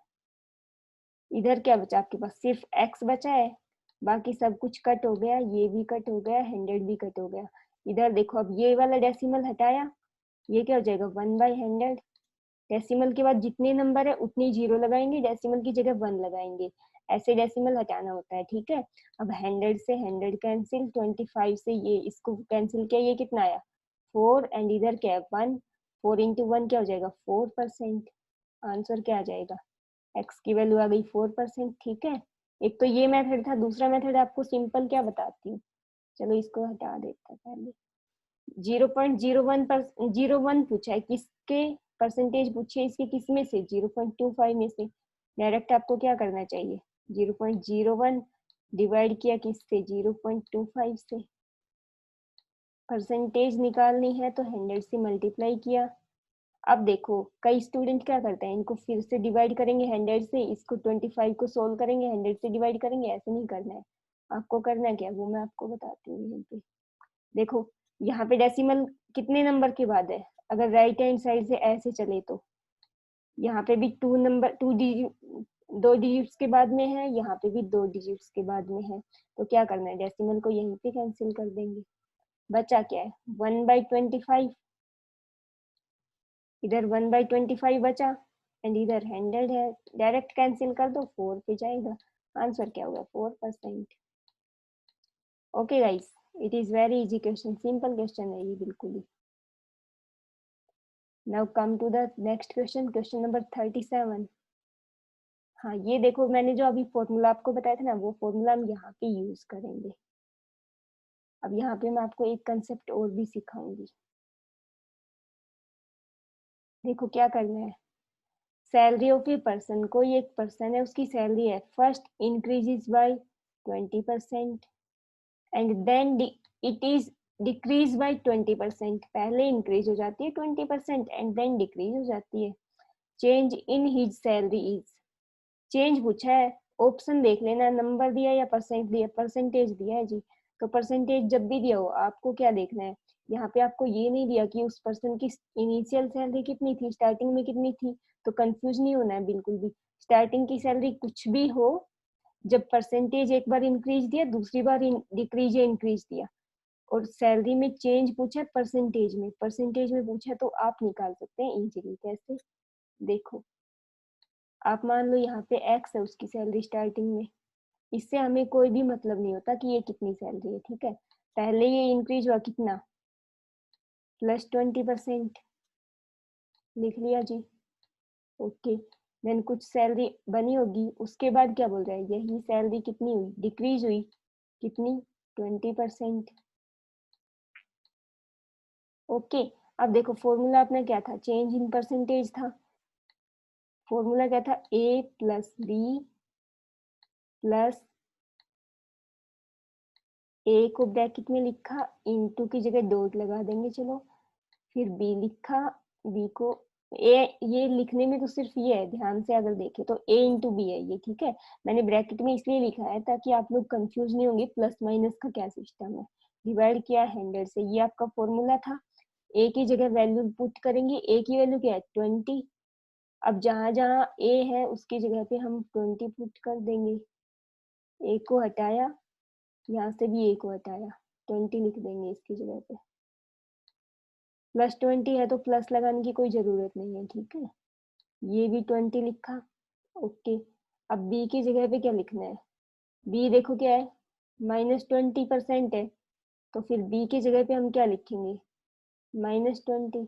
S1: इधर क्या बचा आपके पास, सिर्फ एक्स बचा है, बाकी सब कुछ कट हो गया, ये भी कट हो गया, 100 भी कट हो गया। इधर देखो, अब ये वाला डेसिमल हटाया, ये क्या हो जाएगा, 1/100। डेसिमल के बाद जितने नंबर है उतनी जीरो लगाएंगे, डेसिमल की जगह 1 लगाएंगे, ऐसे डेसिमल हटाना होता है, ठीक है। अब 100 से 100 कैंसिल, 25 से ये इसको कैंसिल किया, ये कितना आया 4, एंड इधर क्या है 1, 4 इंटू 1 क्या हो जाएगा 4%। आंसर क्या आ जाएगा, एक्स की वैल्यू आ गई 4%, ठीक है। एक तो ये मेथड था, दूसरा मेथड आपको सिंपल क्या बताती हूँ, चलो इसको हटा देते हैं पहले। 0.01 पर 01 पूछा है, किसके परसेंटेज पूछे, इसके किस में से, 0.25 में से। डायरेक्ट आपको क्या करना चाहिए, 0.01 डिवाइड किया किससे, 0.25 से। परसेंटेज निकालनी है तो 100 से मल्टीप्लाई किया। अब देखो कई स्टूडेंट क्या करते हैं, इनको फिर से डिवाइड करेंगे 100 से, इसको 25 को सोल्व करेंगे, 100 से डिवाइड करेंगे, ऐसे नहीं करना है। आपको करना क्या, वो मैं आपको बताती हूँ यहीं पे। देखो यहाँ पे डेसिमल कितने नंबर के बाद है, अगर राइट हैंड साइड से ऐसे चले तो यहाँ पे भी 2 डिजिट्स के बाद में है, यहाँ पे भी 2 डिजिट्स के बाद में है। तो क्या करना है, डेसिमल को यहीं पे कैंसिल कर देंगे। बचा क्या है, 1/25, इधर 1/25 बचा, एंड इधर 100 है, डायरेक्ट कैंसिल कर दो, 4 पे जाएगा। आंसर क्या होगा, 4%। Okay guys, it is very easy question, simple question है ये बिल्कुल ही। Now come to the next question, question number 37। हाँ ये देखो, मैंने जो अभी फॉर्मूला आपको बताया था ना, वो फॉर्मूला हम यहाँ पे यूज करेंगे। अब यहाँ पे मैं आपको एक कंसेप्ट और भी सिखाऊंगी। देखो क्या करना है, सैलरी ऑफ ए पर्सन, कोई एक पर्सन है, उसकी सैलरी है, first increases by 20% and then it is decrease by 20%। पहले इंक्रीज हो जाती है 20% एंड देन डिक्रीज हो जाती है। Change in his salary is, change पूछा है, ऑप्शन देख लेना, नंबर दिया या परसेंट दिया, परसेंटेज दिया है जी। तो परसेंटेज जब भी दिया हो आपको क्या देखना है, यहाँ पे आपको ये नहीं दिया कि उस पर्सन की इनिशियल सैलरी कितनी थी, स्टार्टिंग में कितनी थी, तो कंफ्यूज नहीं होना है बिल्कुल भी। स्टार्टिंग की सैलरी कुछ भी हो, जब परसेंटेज एक बार इंक्रीज दिया, दूसरी बार डिक्रीज या इंक्रीज दिया, और सैलरी में चेंज पूछा परसेंटेज में पूछा, तो आप निकाल सकते हैं इजीली। कैसे, देखो आप मान लो यहाँ पे एक्स है उसकी सैलरी स्टार्टिंग में, इससे हमें कोई भी मतलब नहीं होता कि ये कितनी सैलरी है, ठीक है। पहले ये इंक्रीज हुआ कितना, +20%, लिख लिया जी। ओके, देन कुछ सैलरी बनी होगी, उसके बाद क्या बोल रहा है, यही सैलरी कितनी हुई, डिक्रीज हुई, कितनी, 20%। ओके, अब देखो फॉर्मूला अपना क्या था, चेंज इन परसेंटेज था। फॉर्मूला क्या था, A+B प्लस ए को ब्रैकेट में लिखा, इनटू की जगह डॉट लगा देंगे चलो, फिर बी लिखा, बी को ए, ये लिखने में तो सिर्फ ये है, ध्यान से अगर देखें तो ए इंटू बी है ये, ठीक है। मैंने ब्रैकेट में इसलिए लिखा है ताकि आप लोग कंफ्यूज नहीं होंगे प्लस माइनस का क्या सिस्टम है। डिवाइड किया 100 से, ये आपका फॉर्मूला था। ए की जगह वैल्यू पुट करेंगे, ए की वैल्यू क्या है 20। अब जहां जहां ए है उसकी जगह पे हम 20 पुट कर देंगे। ए को हटाया, यहाँ से भी ए को हटाया, 20 लिख देंगे इसकी जगह पे। +20 है तो प्लस लगाने की कोई जरूरत नहीं है, ठीक है। ये भी 20 लिखा, ओके। अब बी की जगह पे क्या लिखना है, बी देखो क्या है, -20% है, तो फिर बी की जगह पे हम क्या लिखेंगे, -20।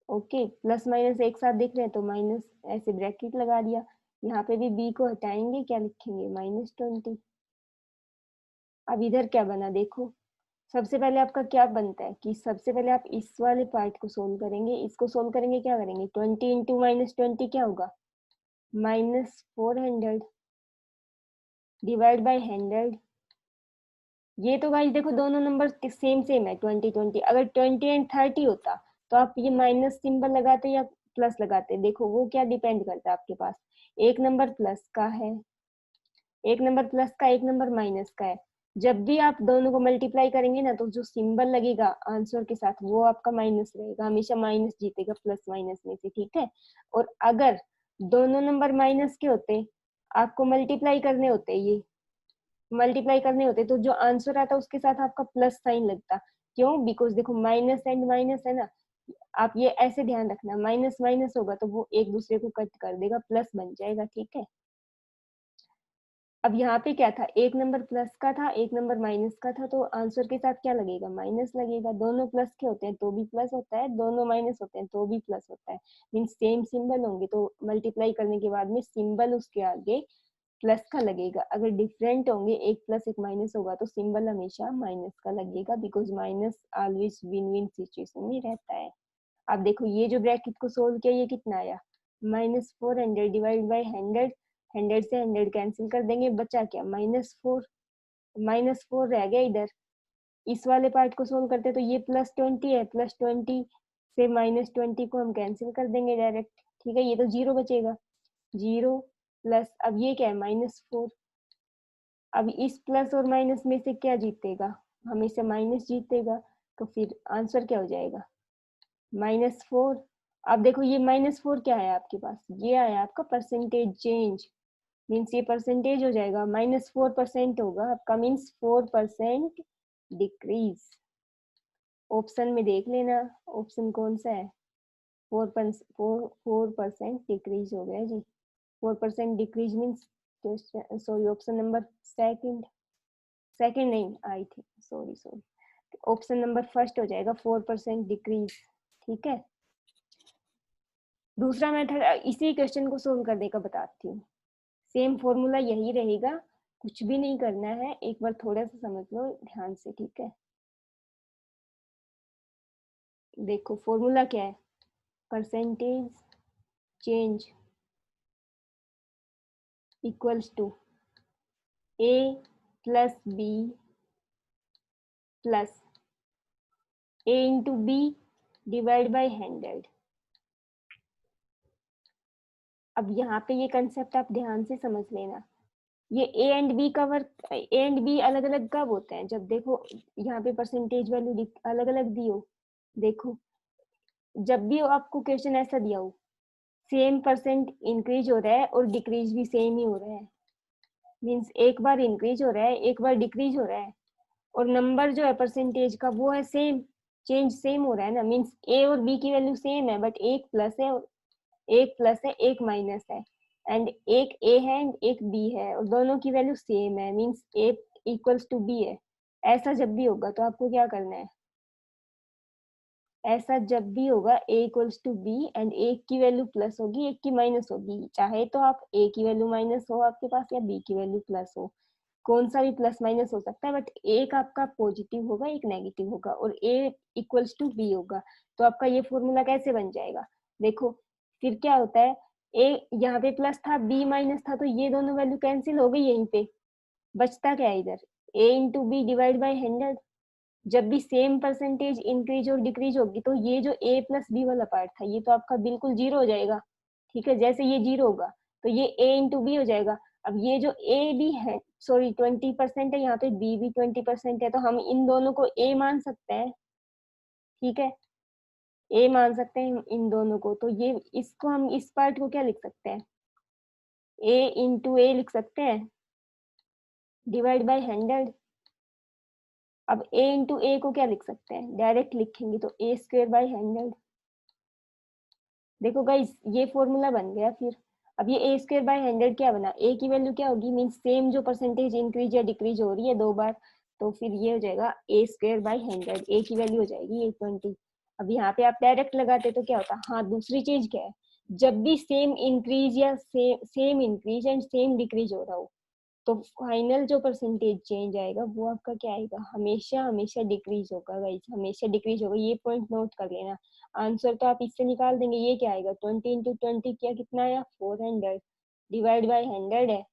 S1: ओके, प्लस माइनस एक साथ दिख रहे हैं तो माइनस ऐसे ब्रैकेट लगा दिया। यहाँ पे भी बी को हटाएंगे, क्या लिखेंगे -20। अब इधर क्या बना देखो, सबसे पहले आपका क्या बनता है कि सबसे पहले आप इस वाले पार्ट को सोल्व करेंगे। इसको सोल्व करेंगे, क्या करेंगे, 20 इंटू -20 क्या होगा, -400 डिवाइड बाई 100। ये तो गाइस देखो दोनों नंबर सेम सेम है, 20 20। अगर 20 एंड 30 होता तो आप ये माइनस सिंबल लगाते या प्लस लगाते, देखो वो क्या डिपेंड करता है आपके पास। एक नंबर प्लस का है, एक नंबर प्लस का, एक नंबर माइनस का है। जब भी आप दोनों को मल्टीप्लाई करेंगे ना तो जो सिंबल लगेगा आंसर के साथ वो आपका माइनस रहेगा, हमेशा माइनस जीतेगा प्लस माइनस में से, ठीक है। और अगर दोनों नंबर माइनस के होते, आपको मल्टीप्लाई करने होते, ये मल्टीप्लाई करने होते तो जो आंसर आता उसके साथ आपका प्लस साइन लगता। क्यों, बिकॉज देखो माइनस एंड माइनस है ना, आप ये ऐसे ध्यान रखना, माइनस माइनस होगा तो वो एक दूसरे को कट कर देगा, प्लस बन जाएगा, ठीक है। अब यहाँ पे क्या था, एक नंबर प्लस का था, एक नंबर माइनस का था, तो आंसर के साथ क्या लगेगा, माइनस लगेगा। दोनों प्लस के होते हैं तो भी प्लस होता है, दोनों माइनस होते हैं तो भी प्लस होता है। मीन्स सेम सिंबल होंगे तो मल्टीप्लाई करने के बाद में सिंबल उसके आगे प्लस का लगेगा। अगर डिफरेंट होंगे, एक प्लस एक माइनस होगा तो सिंबल हमेशा माइनस का लगेगा, because minus always win win situation में रहता है। अब देखो ये जो ब्रैकेट को सोल्व किया, ये कितना आया, -400 डिवाइड बाई 100। 100 से 100 कैंसिल कर देंगे, बचा क्या, -4। -4 रह गया इधर। इस वाले पार्ट को सोल्व करते तो ये +20 है, +20 से -20 को हम कैंसिल कर देंगे डायरेक्ट, ठीक है। ये तो जीरो बचेगा, जीरो प्लस, अब ये क्या है, -4। अब इस प्लस और माइनस में से क्या जीतेगा, हमेशा माइनस जीतेगा, तो फिर आंसर क्या हो जाएगा, -4। अब देखो ये -4 क्या है आपके पास, ये आया आपका परसेंटेज चेंज, मीन्स ये परसेंटेज हो जाएगा, -4% होगा आपका, मीन्स 4% डिक्रीज। ऑप्शन में देख लेना ऑप्शन कौन सा है, 4% डिक्रीज हो गया जी। 4% decrease means, sorry option number second, second नहीं आई थी, sorry sorry, option number first हो जाएगा, 4% डिक्रीज, ठीक है। दूसरा मेथड इसी क्वेश्चन को सोल्व करने का बताती हूँ। सेम फॉर्मूला यही रहेगा, कुछ भी नहीं करना है, एक बार थोड़ा सा समझ लो ध्यान से, ठीक है। देखो फॉर्मूला क्या है, percentage change equals to a plus b plus a into b divide by 100। अब यहाँ पे ये कंसेप्ट आप ध्यान से समझ लेना, ये ए एंड बी का वर्क, ए एंड बी अलग अलग कब होते हैं, जब देखो यहाँ पे परसेंटेज वैल्यू अलग अलग दी हो। देखो जब भी आपको क्वेश्चन ऐसा दिया हो, सेम परसेंट इंक्रीज हो रहा है और डिक्रीज भी सेम ही हो रहा है, मीन्स एक बार इंक्रीज हो रहा है एक बार डिक्रीज हो रहा है, और नंबर जो है परसेंटेज का वो है सेम, चेंज सेम हो रहा है ना, मीन्स ए और बी की वैल्यू सेम है, बट एक प्लस है और एक प्लस है एक माइनस है, एंड एक ए है एंड एक बी है और दोनों की वैल्यू सेम है, means a equals to b है। ऐसा जब भी होगा तो आपको क्या करना है, ऐसा जब भी होगा ए इक्वल्स टू बी एंड एक की वैल्यू प्लस होगी एक की माइनस होगी, चाहे तो आप ए की वैल्यू माइनस हो आपके पास या बी की वैल्यू प्लस हो, कौन सा भी प्लस माइनस हो सकता है, बट एक आपका पॉजिटिव होगा एक नेगेटिव होगा और ए इक्वल्स टू बी होगा। तो आपका ये फॉर्मूला कैसे बन जाएगा, देखो फिर क्या होता है, ए यहाँ पे प्लस था बी माइनस था तो ये दोनों वैल्यू कैंसिल हो गई यहीं पे, बचता क्या है इधर, a into b divide by 100। जब भी सेम परसेंटेज इंक्रीज और डिक्रीज होगी तो ये जो a प्लस बी वाला पार्ट था ये तो आपका बिल्कुल जीरो हो जाएगा। ठीक है, जैसे ये जीरो होगा तो ये a इंटू बी हो जाएगा। अब ये जो a भी है, सॉरी 20% है, यहाँ पे b भी 20% है, तो हम इन दोनों को a मान सकते हैं। ठीक है, a मान सकते हैं इन दोनों को, तो ये इसको हम इस पार्ट को क्या लिख सकते हैं, a इंटू ए लिख सकते हैं डिवाइड बाई 100। अब a इंटू ए को क्या लिख सकते हैं, डायरेक्ट लिखेंगे तो a स्क्वायर बाई 100। देखो गाइस ये फॉर्मूला बन गया फिर। अब ये a स्क्वायर बाई 100 क्या बना, a की वैल्यू क्या होगी, मीन सेम जो परसेंटेज इंक्रीज या डिक्रीज हो रही है दो बार, तो फिर ये हो जाएगा a स्क्वायर बाई 100, a की वैल्यू हो जाएगी 20। अब यहाँ पे आप डायरेक्ट लगाते तो क्या होता, हाँ दूसरी चीज क्या है, जब भी सेम इंक्रीज या same increase and same decrease हो रहा हो तो फाइनल जो परसेंटेज चेंज आएगा वो आपका क्या आएगा, हमेशा हमेशा डिक्रीज होगा गाइस, हमेशा डिक्रीज होगा, ये पॉइंट नोट कर लेना। आंसर तो आप इससे निकाल देंगे, ये क्या आएगा 20 इंटू 20 क्या कितना आया 400 डिवाइड बाई 100 है,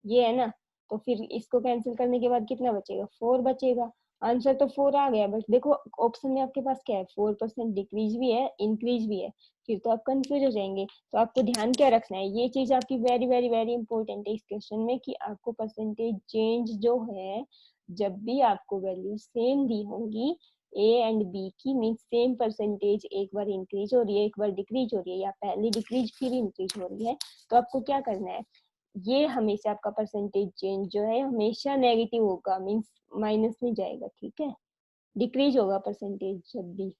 S1: ये है ना। तो फिर इसको कैंसिल करने के बाद कितना बचेगा, 4 बचेगा। आंसर तो 4 आ गया, बट देखो ऑप्शन में आपके पास क्या है, 4% डिक्रीज भी है इंक्रीज भी है, फिर तो आप कंफ्यूज हो जाएंगे। तो आपको ध्यान क्या रखना है, ये चीज आपकी वेरी वेरी वेरी इंपॉर्टेंट है इस क्वेश्चन में, कि आपको परसेंटेज चेंज जो है, जब भी आपको वैल्यू सेम दी होंगी ए एंड बी की, मीन सेम परसेंटेज एक बार इंक्रीज हो रही है एक बार डिक्रीज हो रही है, या पहले डिक्रीज फिर इंक्रीज हो रही है, तो आपको क्या करना है, ये हमेशा आपका परसेंटेज चेंज जो है हमेशा नेगेटिव होगा, मीन्स माइनस में जाएगा। ठीक है, डिक्रीज होगा परसेंटेज जब भी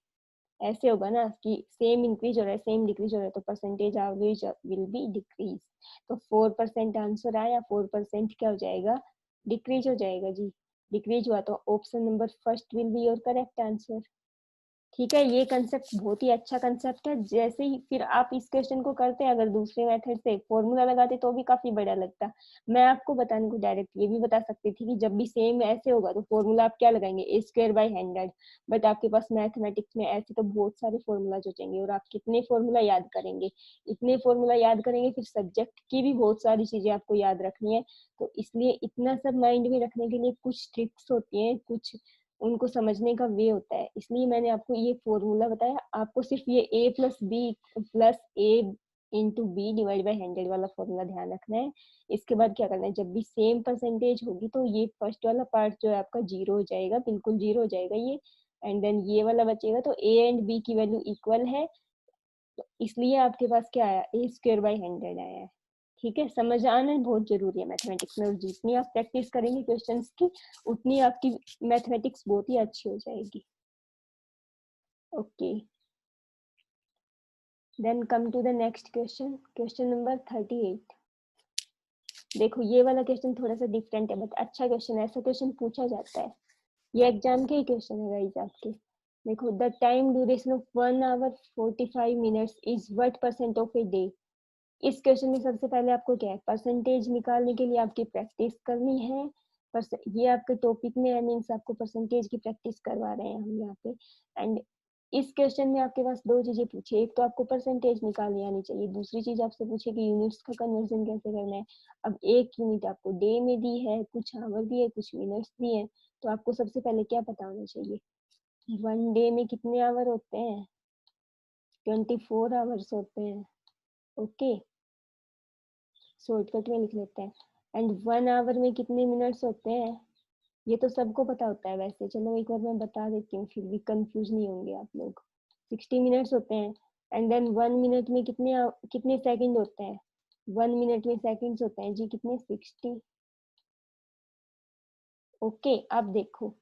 S1: ऐसे होगा ना कि सेम इंक्रीज हो रहा है सेम डिक्रीज हो रहा है, तो percentage average will be decrease. तो 4% आंसर आया, 4% क्या हो जाएगा, डिक्रीज हो जाएगा जी। डिक्रीज हुआ तो option number first will be your correct answer. ठीक है, ये कंसेप्ट बहुत ही अच्छा कंसेप्ट है। जैसे ही फिर आप इस क्वेश्चन को करते अगर दूसरे मेथड से फॉर्मूला लगाते तो भी काफी बढ़िया लगता। मैं आपको बताने को डायरेक्ट ये भी बता सकती थी कि जब भी सेम ऐसे होगा तो फॉर्मूला आप क्या लगाएंगे, ए स्क्वायर बाई 100, बट आपके पास मैथमेटिक्स में ऐसे तो बहुत सारे फॉर्मूला हो जाएंगे और आप कितने फॉर्मूला याद करेंगे, इतने फॉर्मूला याद करेंगे, फिर सब्जेक्ट की भी बहुत सारी चीजें आपको याद रखनी है। तो इसलिए इतना सब माइंड में रखने के लिए कुछ ट्रिक्स होती हैं, कुछ उनको समझने का वे होता है, इसलिए मैंने आपको ये फॉर्मूला बताया। आपको सिर्फ ये a plus b plus a into b divide by 100 वाला फॉर्मूला ध्यान रखना है। इसके बाद क्या करना है, जब भी सेम परसेंटेज होगी तो ये फर्स्ट वाला पार्ट जो है आपका जीरो हो जाएगा, बिल्कुल जीरो हो जाएगा ये, एंड देन ये वाला बचेगा। तो a एंड b की वैल्यू इक्वल है, तो इसलिए आपके पास क्या आया, a स्क्वायर बाई 100 आया है। ठीक है, समझ आना बहुत जरूरी है मैथमेटिक्स में, और जितनी आप प्रैक्टिस करेंगे क्वेश्चंस की उतनी आपकी मैथमेटिक्स बहुत ही अच्छी हो जाएगी। Okay, then come to the next question, question number 38। देखो ये वाला क्वेश्चन थोड़ा सा डिफरेंट है बट अच्छा क्वेश्चन है, ऐसा क्वेश्चन पूछा जाता है, ये एग्जाम के ही क्वेश्चन है गाइस आपके। देखो, the time duration of 1 hour 45 minutes is what percent of a day. इस क्वेश्चन में सबसे पहले आपको क्या है, परसेंटेज निकालने के लिए आपकी प्रैक्टिस करनी है। ये आपके टॉपिक में है, मीन्स आपको परसेंटेज की प्रैक्टिस करवा रहे हैं हम यहाँ पे। एंड इस क्वेश्चन में आपके पास दो चीजें पूछे, एक तो आपको परसेंटेज निकालनी आनी चाहिए, दूसरी चीज आपसे पूछे कि यूनिट्स का कन्वर्जन कैसे करना है। अब एक यूनिट आपको डे में दी है, कुछ आवर दी है, कुछ मिनट्स दी है, तो आपको सबसे पहले क्या पता होना चाहिए, 1 डे में कितने आवर होते हैं, 24 आवर्स होते हैं। ओके, शॉर्टकट में लिख लेते हैं। एंड 1 आवर में कितने मिनट्स होते हैं, ये तो सबको पता होता है वैसे, चलो एक बार मैं बता देती हूँ फिर भी कंफ्यूज नहीं होंगे आप लोग। 60 मिनट्स होते हैं। एंड देन 1 मिनट में कितने सेकंड होते हैं, 1 मिनट में सेकंड्स होते हैं जी कितने, 60। ओके, अब देखो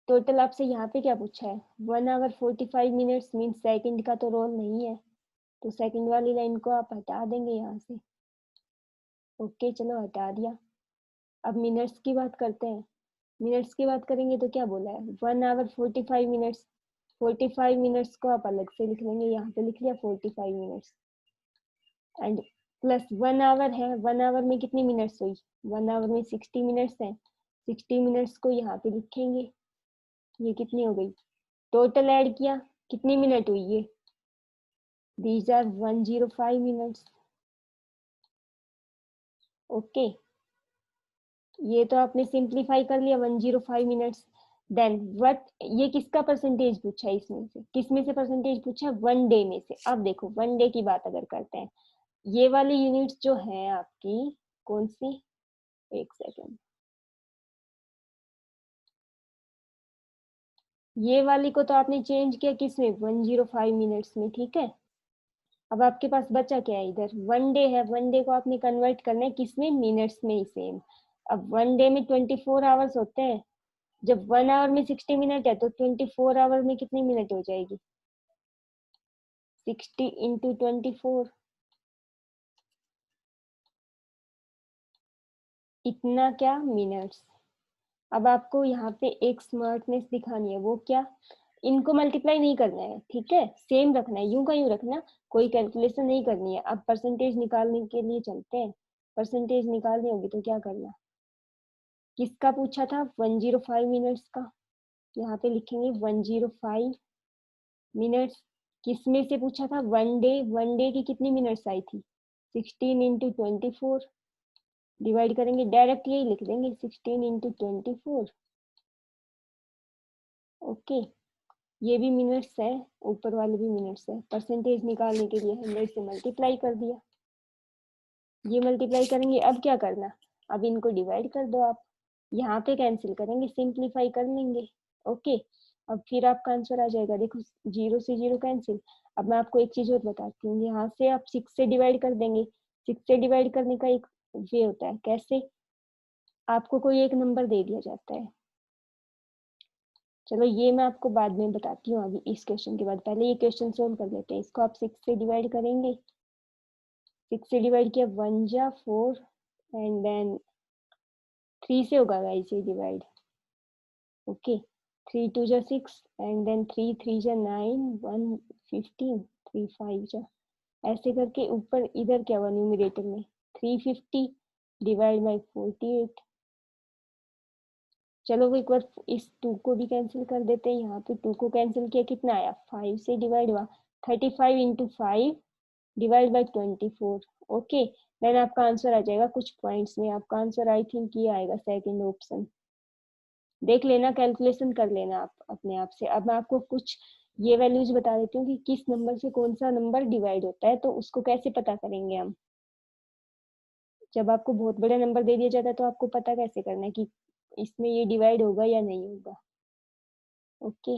S1: टोटल आपसे यहाँ पे क्या पूछा है, 1 आवर 45 मिनट्स मीन सेकंड का तो रोल नहीं है, तो सेकंड वाली लाइन को आप हटा देंगे यहाँ से। ओके चलो हटा दिया। अब मिनट्स की बात करते हैं, मिनट्स की बात करेंगे तो क्या बोला है, 1 आवर 45 मिनट्स, 45 मिनट्स को आप अलग से लिख लेंगे, यहाँ पे लिख लिया 45 मिनट्स, एंड प्लस 1 आवर है, 1 आवर में कितनी मिनट्स हुई, 1 आवर में 60 मिनट्स है, 60 मिनट्स को यहाँ पे लिखेंगे, ये कितनी हो गई, टोटल ऐड किया कितनी मिनट हुई ये, दीज आर 105 मिनट्स। ओके, ये तो आपने सिंप्लीफाई कर लिया 105 मिनट्स। देन व्हाट, ये किसका परसेंटेज पूछा है, इसमें से किस में से परसेंटेज पूछा है, 1 डे में से। अब देखो 1 डे की बात अगर करते हैं, ये वाली यूनिट्स जो है आपकी, कौन सी, एक सेकेंड, ये वाली को तो आपने चेंज किया किसमें, 105 मिनट्स में, ठीक है। अब आपके पास बचा क्या है, इधर 1 डे है, 1 डे को आपने कन्वर्ट करना है किसमें, मिनट्स में ही, सेम। अब 1 डे में 24 आवर्स होते हैं, जब 1 आवर में 60 मिनट है तो 24 आवर में कितनी मिनट हो जाएगी, 60 × 24, इतना क्या, मिनट्स। अब आपको यहाँ पे एक स्मार्टनेस दिखानी है, वो क्या, इनको मल्टीप्लाई नहीं करना है, ठीक है, सेम रखना है, यूं का यूं रखना, कोई कैलकुलेशन नहीं करनी है। अब परसेंटेज निकालने के लिए चलते हैं, परसेंटेज निकालनी होगी तो क्या करना, किसका पूछा था, 105 मिनट्स का, यहाँ पे लिखेंगे 105 मिनट्स। किस में से पूछा था, 1 डे, 1 डे की कितनी मिनट्स आई थी, 16 × 24, डिवाइड करेंगे, डायरेक्ट यही लिख देंगे 16 × 24। ओके, ये भी मिनट्स है, ऊपर वाले भी मिनट्स है, परसेंटेज निकालने के लिए 100 से मल्टीप्लाई कर दिया, ये मल्टीप्लाई करेंगे। अब क्या करना, अब इनको डिवाइड कर दो आप, यहाँ पे कैंसिल करेंगे, सिंप्लीफाई कर लेंगे। ओके, अब फिर आपका आंसर आ जाएगा, देखो 0 से 0 कैंसिल। अब मैं आपको एक चीज और बताती हूँ, यहाँ से आप 6 से डिवाइड कर देंगे, 6 से डिवाइड करने का एक वे होता है, कैसे, आपको कोई एक नंबर दे दिया जाता है, चलो ये मैं आपको बाद में बताती हूँ, अभी इस क्वेश्चन के बाद, पहले ये क्वेश्चन सोल्व कर लेते हैं। इसको आप 6 से डिवाइड करेंगे, 6 से डिवाइड किया, 1 जा 4, एंड देन 3 से होगा गाइस ये डिवाइड। ओके, 3 2 जा 6, एंड देन 3 3 जा 9, 1 15, 3 5 जा, ऐसे करके ऊपर इधर क्या हुआ न्यूमरेटर में, 350 डिवाइड बाई 48। चलो वो एक बार इस 2 को भी कैंसिल कर देते हैं, यहाँ पे 2 को कैंसिल किया, कितना आया, 5 से डिवाइड हुआ, 35 × 5 डिवाइड बाई 24। ओके, देन आपका आंसर आ जाएगा कुछ पॉइंट्स में, आपका आंसर आई थिंक ये आएगा, सेकंड ऑप्शन। देख लेना, कैलकुलेशन कर लेना आप अपने आप से। अब मैं आपको कुछ ये वैल्यूज बता देती हूँ कि किस नंबर से कौन सा नंबर डिवाइड होता है, तो उसको कैसे पता करेंगे हम। जब आपको बहुत बड़ा नंबर दे दिया जाता है तो आपको पता कैसे करना है कि इसमें ये डिवाइड होगा या नहीं होगा। ओके,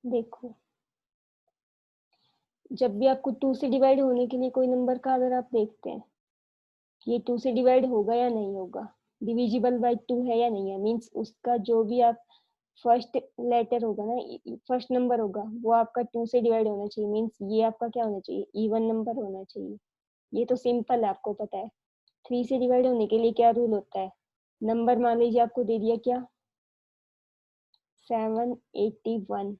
S1: देखो जब भी आपको 2 से डिवाइड होने के लिए कोई नंबर का अगर आप देखते हैं, ये 2 से डिवाइड होगा या नहीं होगा, डिविजिबल बाय 2 है या नहीं है, मीन्स उसका जो भी आप फर्स्ट लेटर होगा ना, फर्स्ट नंबर होगा, वो आपका 2 से डिवाइड होना चाहिए, मीन्स ये आपका क्या होना चाहिए, इवन नंबर होना चाहिए। ये तो सिंपल है, आपको पता है। 3 से डिवाइड होने के लिए क्या रूल होता है, नंबर मान लीजिए आपको दे दिया क्या, 781,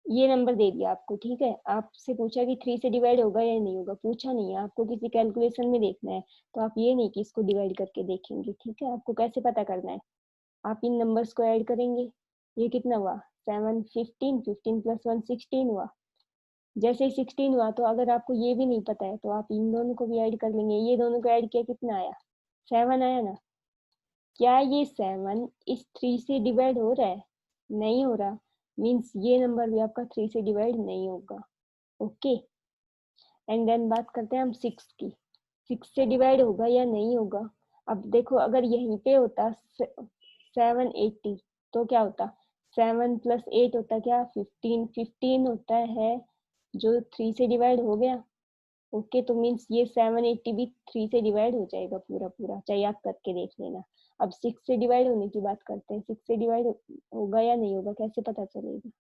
S1: ये नंबर दे दिया आपको, ठीक है, आपसे पूछा कि 3 से डिवाइड होगा या नहीं होगा, पूछा नहीं है, आपको किसी कैलकुलेशन में देखना है, तो आप ये नहीं कि इसको डिवाइड करके देखेंगे, ठीक है, आपको कैसे पता करना है, आप इन नंबर्स को ऐड करेंगे, ये कितना हुआ, 7 15, 15 + 1 16 हुआ। जैसे ही 16 हुआ, तो अगर आपको ये भी नहीं पता है तो आप इन दोनों को भी ऐड कर लेंगे, ये दोनों को ऐड किया, कितना आया, 7 आया ना। क्या ये 7 इस 3 से डिवाइड हो रहा है, नहीं हो रहा, मीन्स ये नंबर भी आपका 3 से डिवाइड नहीं होगा। ओके, एंड देन बात करते हैं हम 6 की, 6 से डिवाइड होगा या नहीं होगा। अब देखो अगर यहीं पे होता 780, तो क्या होता, 7 + 8 होता क्या, 15, 15 होता है जो 3 से डिवाइड हो गया। ओके, तो मीन्स ये 780 भी 3 से डिवाइड हो जाएगा पूरा पूरा, चाहे आप करके देख लेना। अब 6 से डिवाइड होने की बात करते हैं, 6 से डिवाइड होगा या नहीं होगा, कैसे पता चलेगा,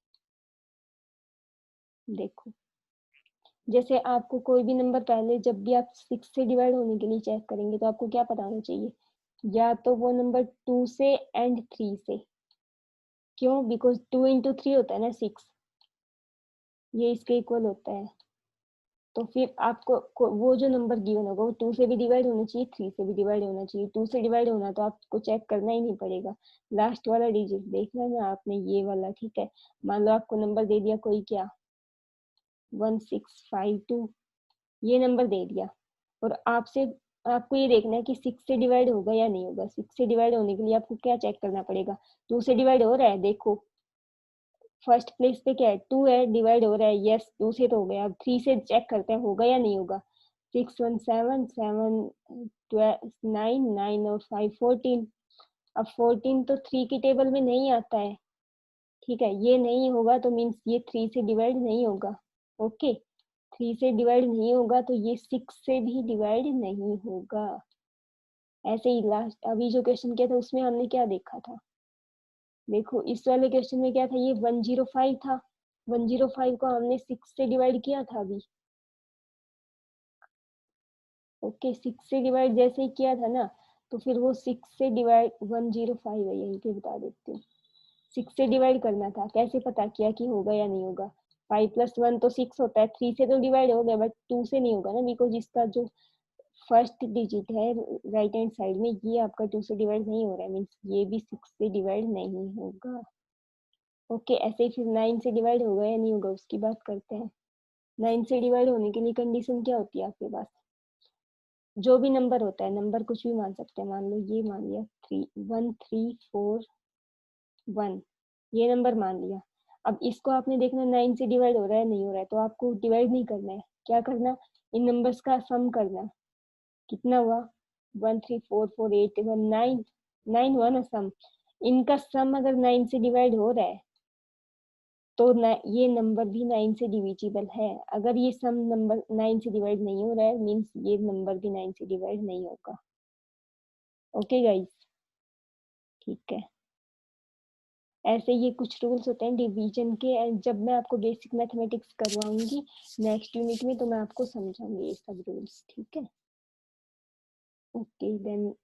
S1: देखो जैसे आपको कोई भी नंबर पहले, जब भी आप 6 से डिवाइड होने के लिए चेक करेंगे तो आपको क्या पता होना चाहिए, या तो वो नंबर 2 से एंड 3 से, क्यों, बिकॉज 2 × 3 होता है ना 6, ये इसके इक्वल होता है। तो फिर आपको वो जो नंबर गिवन होगा वो 2 से भी डिवाइड होना चाहिए, 3 से भी डिवाइड होना चाहिए, 2 से डिवाइड होना तो आपको चेक करना ही नहीं पड़ेगा, लास्ट वाला डिजिट देखना ना आपने, ये वाला, ठीक है। मान लो आपको नंबर दे दिया कोई क्या, 1652 ये नंबर दे दिया, और आपको ये देखना है कि 6 से डिवाइड होगा या नहीं होगा। 6 से डिवाइड होने के लिए आपको क्या चेक करना पड़ेगा, 2 से डिवाइड हो रहा है, देखो फर्स्ट प्लेस पे क्या है, 2 है, डिवाइड हो रहा है, यस 2 से तो हो गया। अब 3 से चेक करते हैं होगा या नहीं होगा। 6 1 7 7 9 9 और 5 14। अब 14 तो 3 की टेबल में नहीं आता है, ठीक है, ये नहीं होगा तो मीन्स ये 3 से डिवाइड नहीं होगा। ओके, 3 से डिवाइड नहीं होगा तो ये 6 से भी डिवाइड नहीं होगा। ऐसे ही लास्ट अभी जो क्वेश्चन किया था उसमें हमने क्या देखा था, देखो इस वाले क्वेश्चन में क्या था, ये 105 था, 105 को हमने 6 से डिवाइड किया था अभी। ओके, 6 से डिवाइड जैसे ही किया था ना, तो फिर वो 6 से डिवाइड 105 है, यहीं पे बता देती हूँ। 6 से डिवाइड करना था, कैसे पता किया कि होगा या नहीं होगा। 5 + 1 तो 6 होता है, 3 से तो डिवाइड हो गया, बट 2 से नहीं होगा ना, बिकॉज इसका जो फर्स्ट डिजिट है राइट हैंड साइड में, ये आपका 2 से डिवाइड नहीं हो रहा है, मीन्स ये भी 6 से डिवाइड नहीं होगा। ओके, ऐसे ही फिर 9 से डिवाइड होगा या नहीं होगा उसकी बात करते हैं। 9 से डिवाइड होने के लिए कंडीशन क्या होती है आपके पास, जो भी नंबर होता है, नंबर कुछ भी मान सकते हैं, मान लो ये मान लिया 1 3 4 1, ये नंबर मान लिया। अब इसको आपने देखना 9 से डिवाइड हो रहा है नहीं हो रहा है, तो आपको डिवाइड नहीं करना है, क्या करना, इन नंबर्स का सम करना। कितना हुआ, 1 3 4 4 8 1 9, 9 हुआ ना सम। इनका सम अगर 9 से डिवाइड हो रहा है तो ये नंबर भी 9 से डिविजिबल है। अगर ये सम नंबर 9 से डिवाइड नहीं हो रहा है, मीन्स ये नंबर भी 9 से डिवाइड नहीं होगा। ओके गाइस, ठीक है, ऐसे ये कुछ रूल्स होते हैं डिवीजन के, जब मैं आपको बेसिक मैथमेटिक्स करवाऊंगी नेक्स्ट यूनिट में तो मैं आपको समझाऊंगी ये सब रूल्स, ठीक है। ओके देन,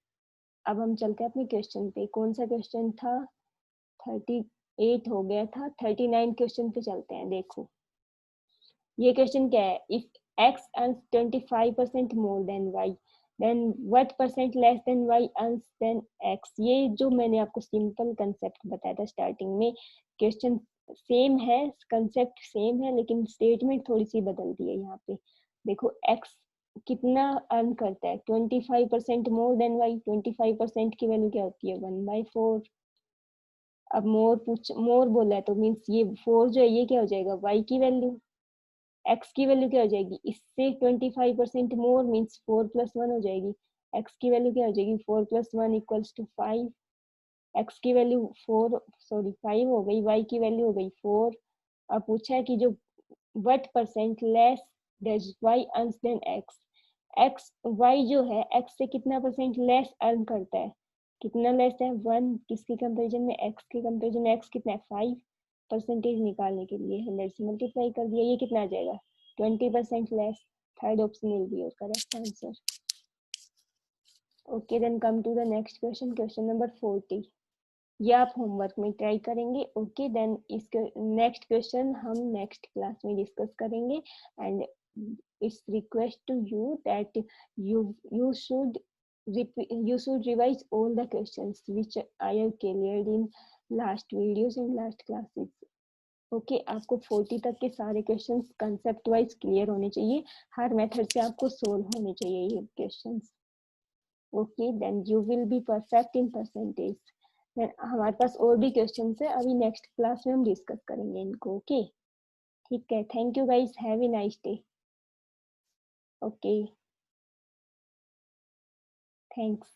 S1: अब हम चलते हैं अपने क्वेश्चन पे। कौन सा क्वेश्चन था, 38 हो गया था, 39 क्वेश्चन पे चलते हैं। देखो ये क्वेश्चन क्या है, if x earns 25% more than y, then what percent less than y earns then x। ये जो मैंने आपको सिंपल कंसेप्ट बताया था स्टार्टिंग में, क्वेश्चन सेम है, कंसेप्ट सेम है, लेकिन स्टेटमेंट थोड़ी सी बदल दी है यहाँ पे। देखो x कितना अर्न करता है, 25% मोर देन y, 25% की वैल्यू क्या होती है, 1/4। अब मोर बोला है तो मीन्स ये 4 जो है ये क्या हो जाएगा, y की वैल्यू, x की वैल्यू क्या हो जाएगी, इससे 25% मोर मीन्स 4 + 1 हो जाएगी। x की वैल्यू क्या हो जाएगी, 4 + 1 = 5। x की वैल्यू 5 हो गई, y की वैल्यू हो गई 4। अब पूछा है कि जो what percent less does y earns than x y जो है x से कितना परसेंट लेस अर्न करता है, कितना लेस है, 1, किसके कंपेरिजन में, x के कंपेरिजन में। x कितना है 5, परसेंटेज निकालने के लिए 100 से मल्टीप्लाई कर दिया, ये कितना आ जाएगा 20% less. Third option will be your correct answer. Okay then come to the next question, question number 40। ये आप होमवर्क में ट्राई करेंगे। ओके देन इसके नेक्स्ट क्वेश्चन हम नेक्स्ट क्लास में डिस्कस करेंगे, and it's request to you that you should revise all the questions which I have cleared in last videos and last classes। Okay, आपको 40 तक के सारे क्वेश्चंस कंसेप्ट वाइज क्लियर होने चाहिए, हर method से आपको सोल्व होने चाहिए ये questions. Okay then you will be perfect in percentage. Then हमारे पास और भी क्वेश्चंस है, अभी नेक्स्ट क्लास में हम डिस्कस करेंगे इनको। ओके ठीक है, thank you guys, have a nice day. Okay thanks.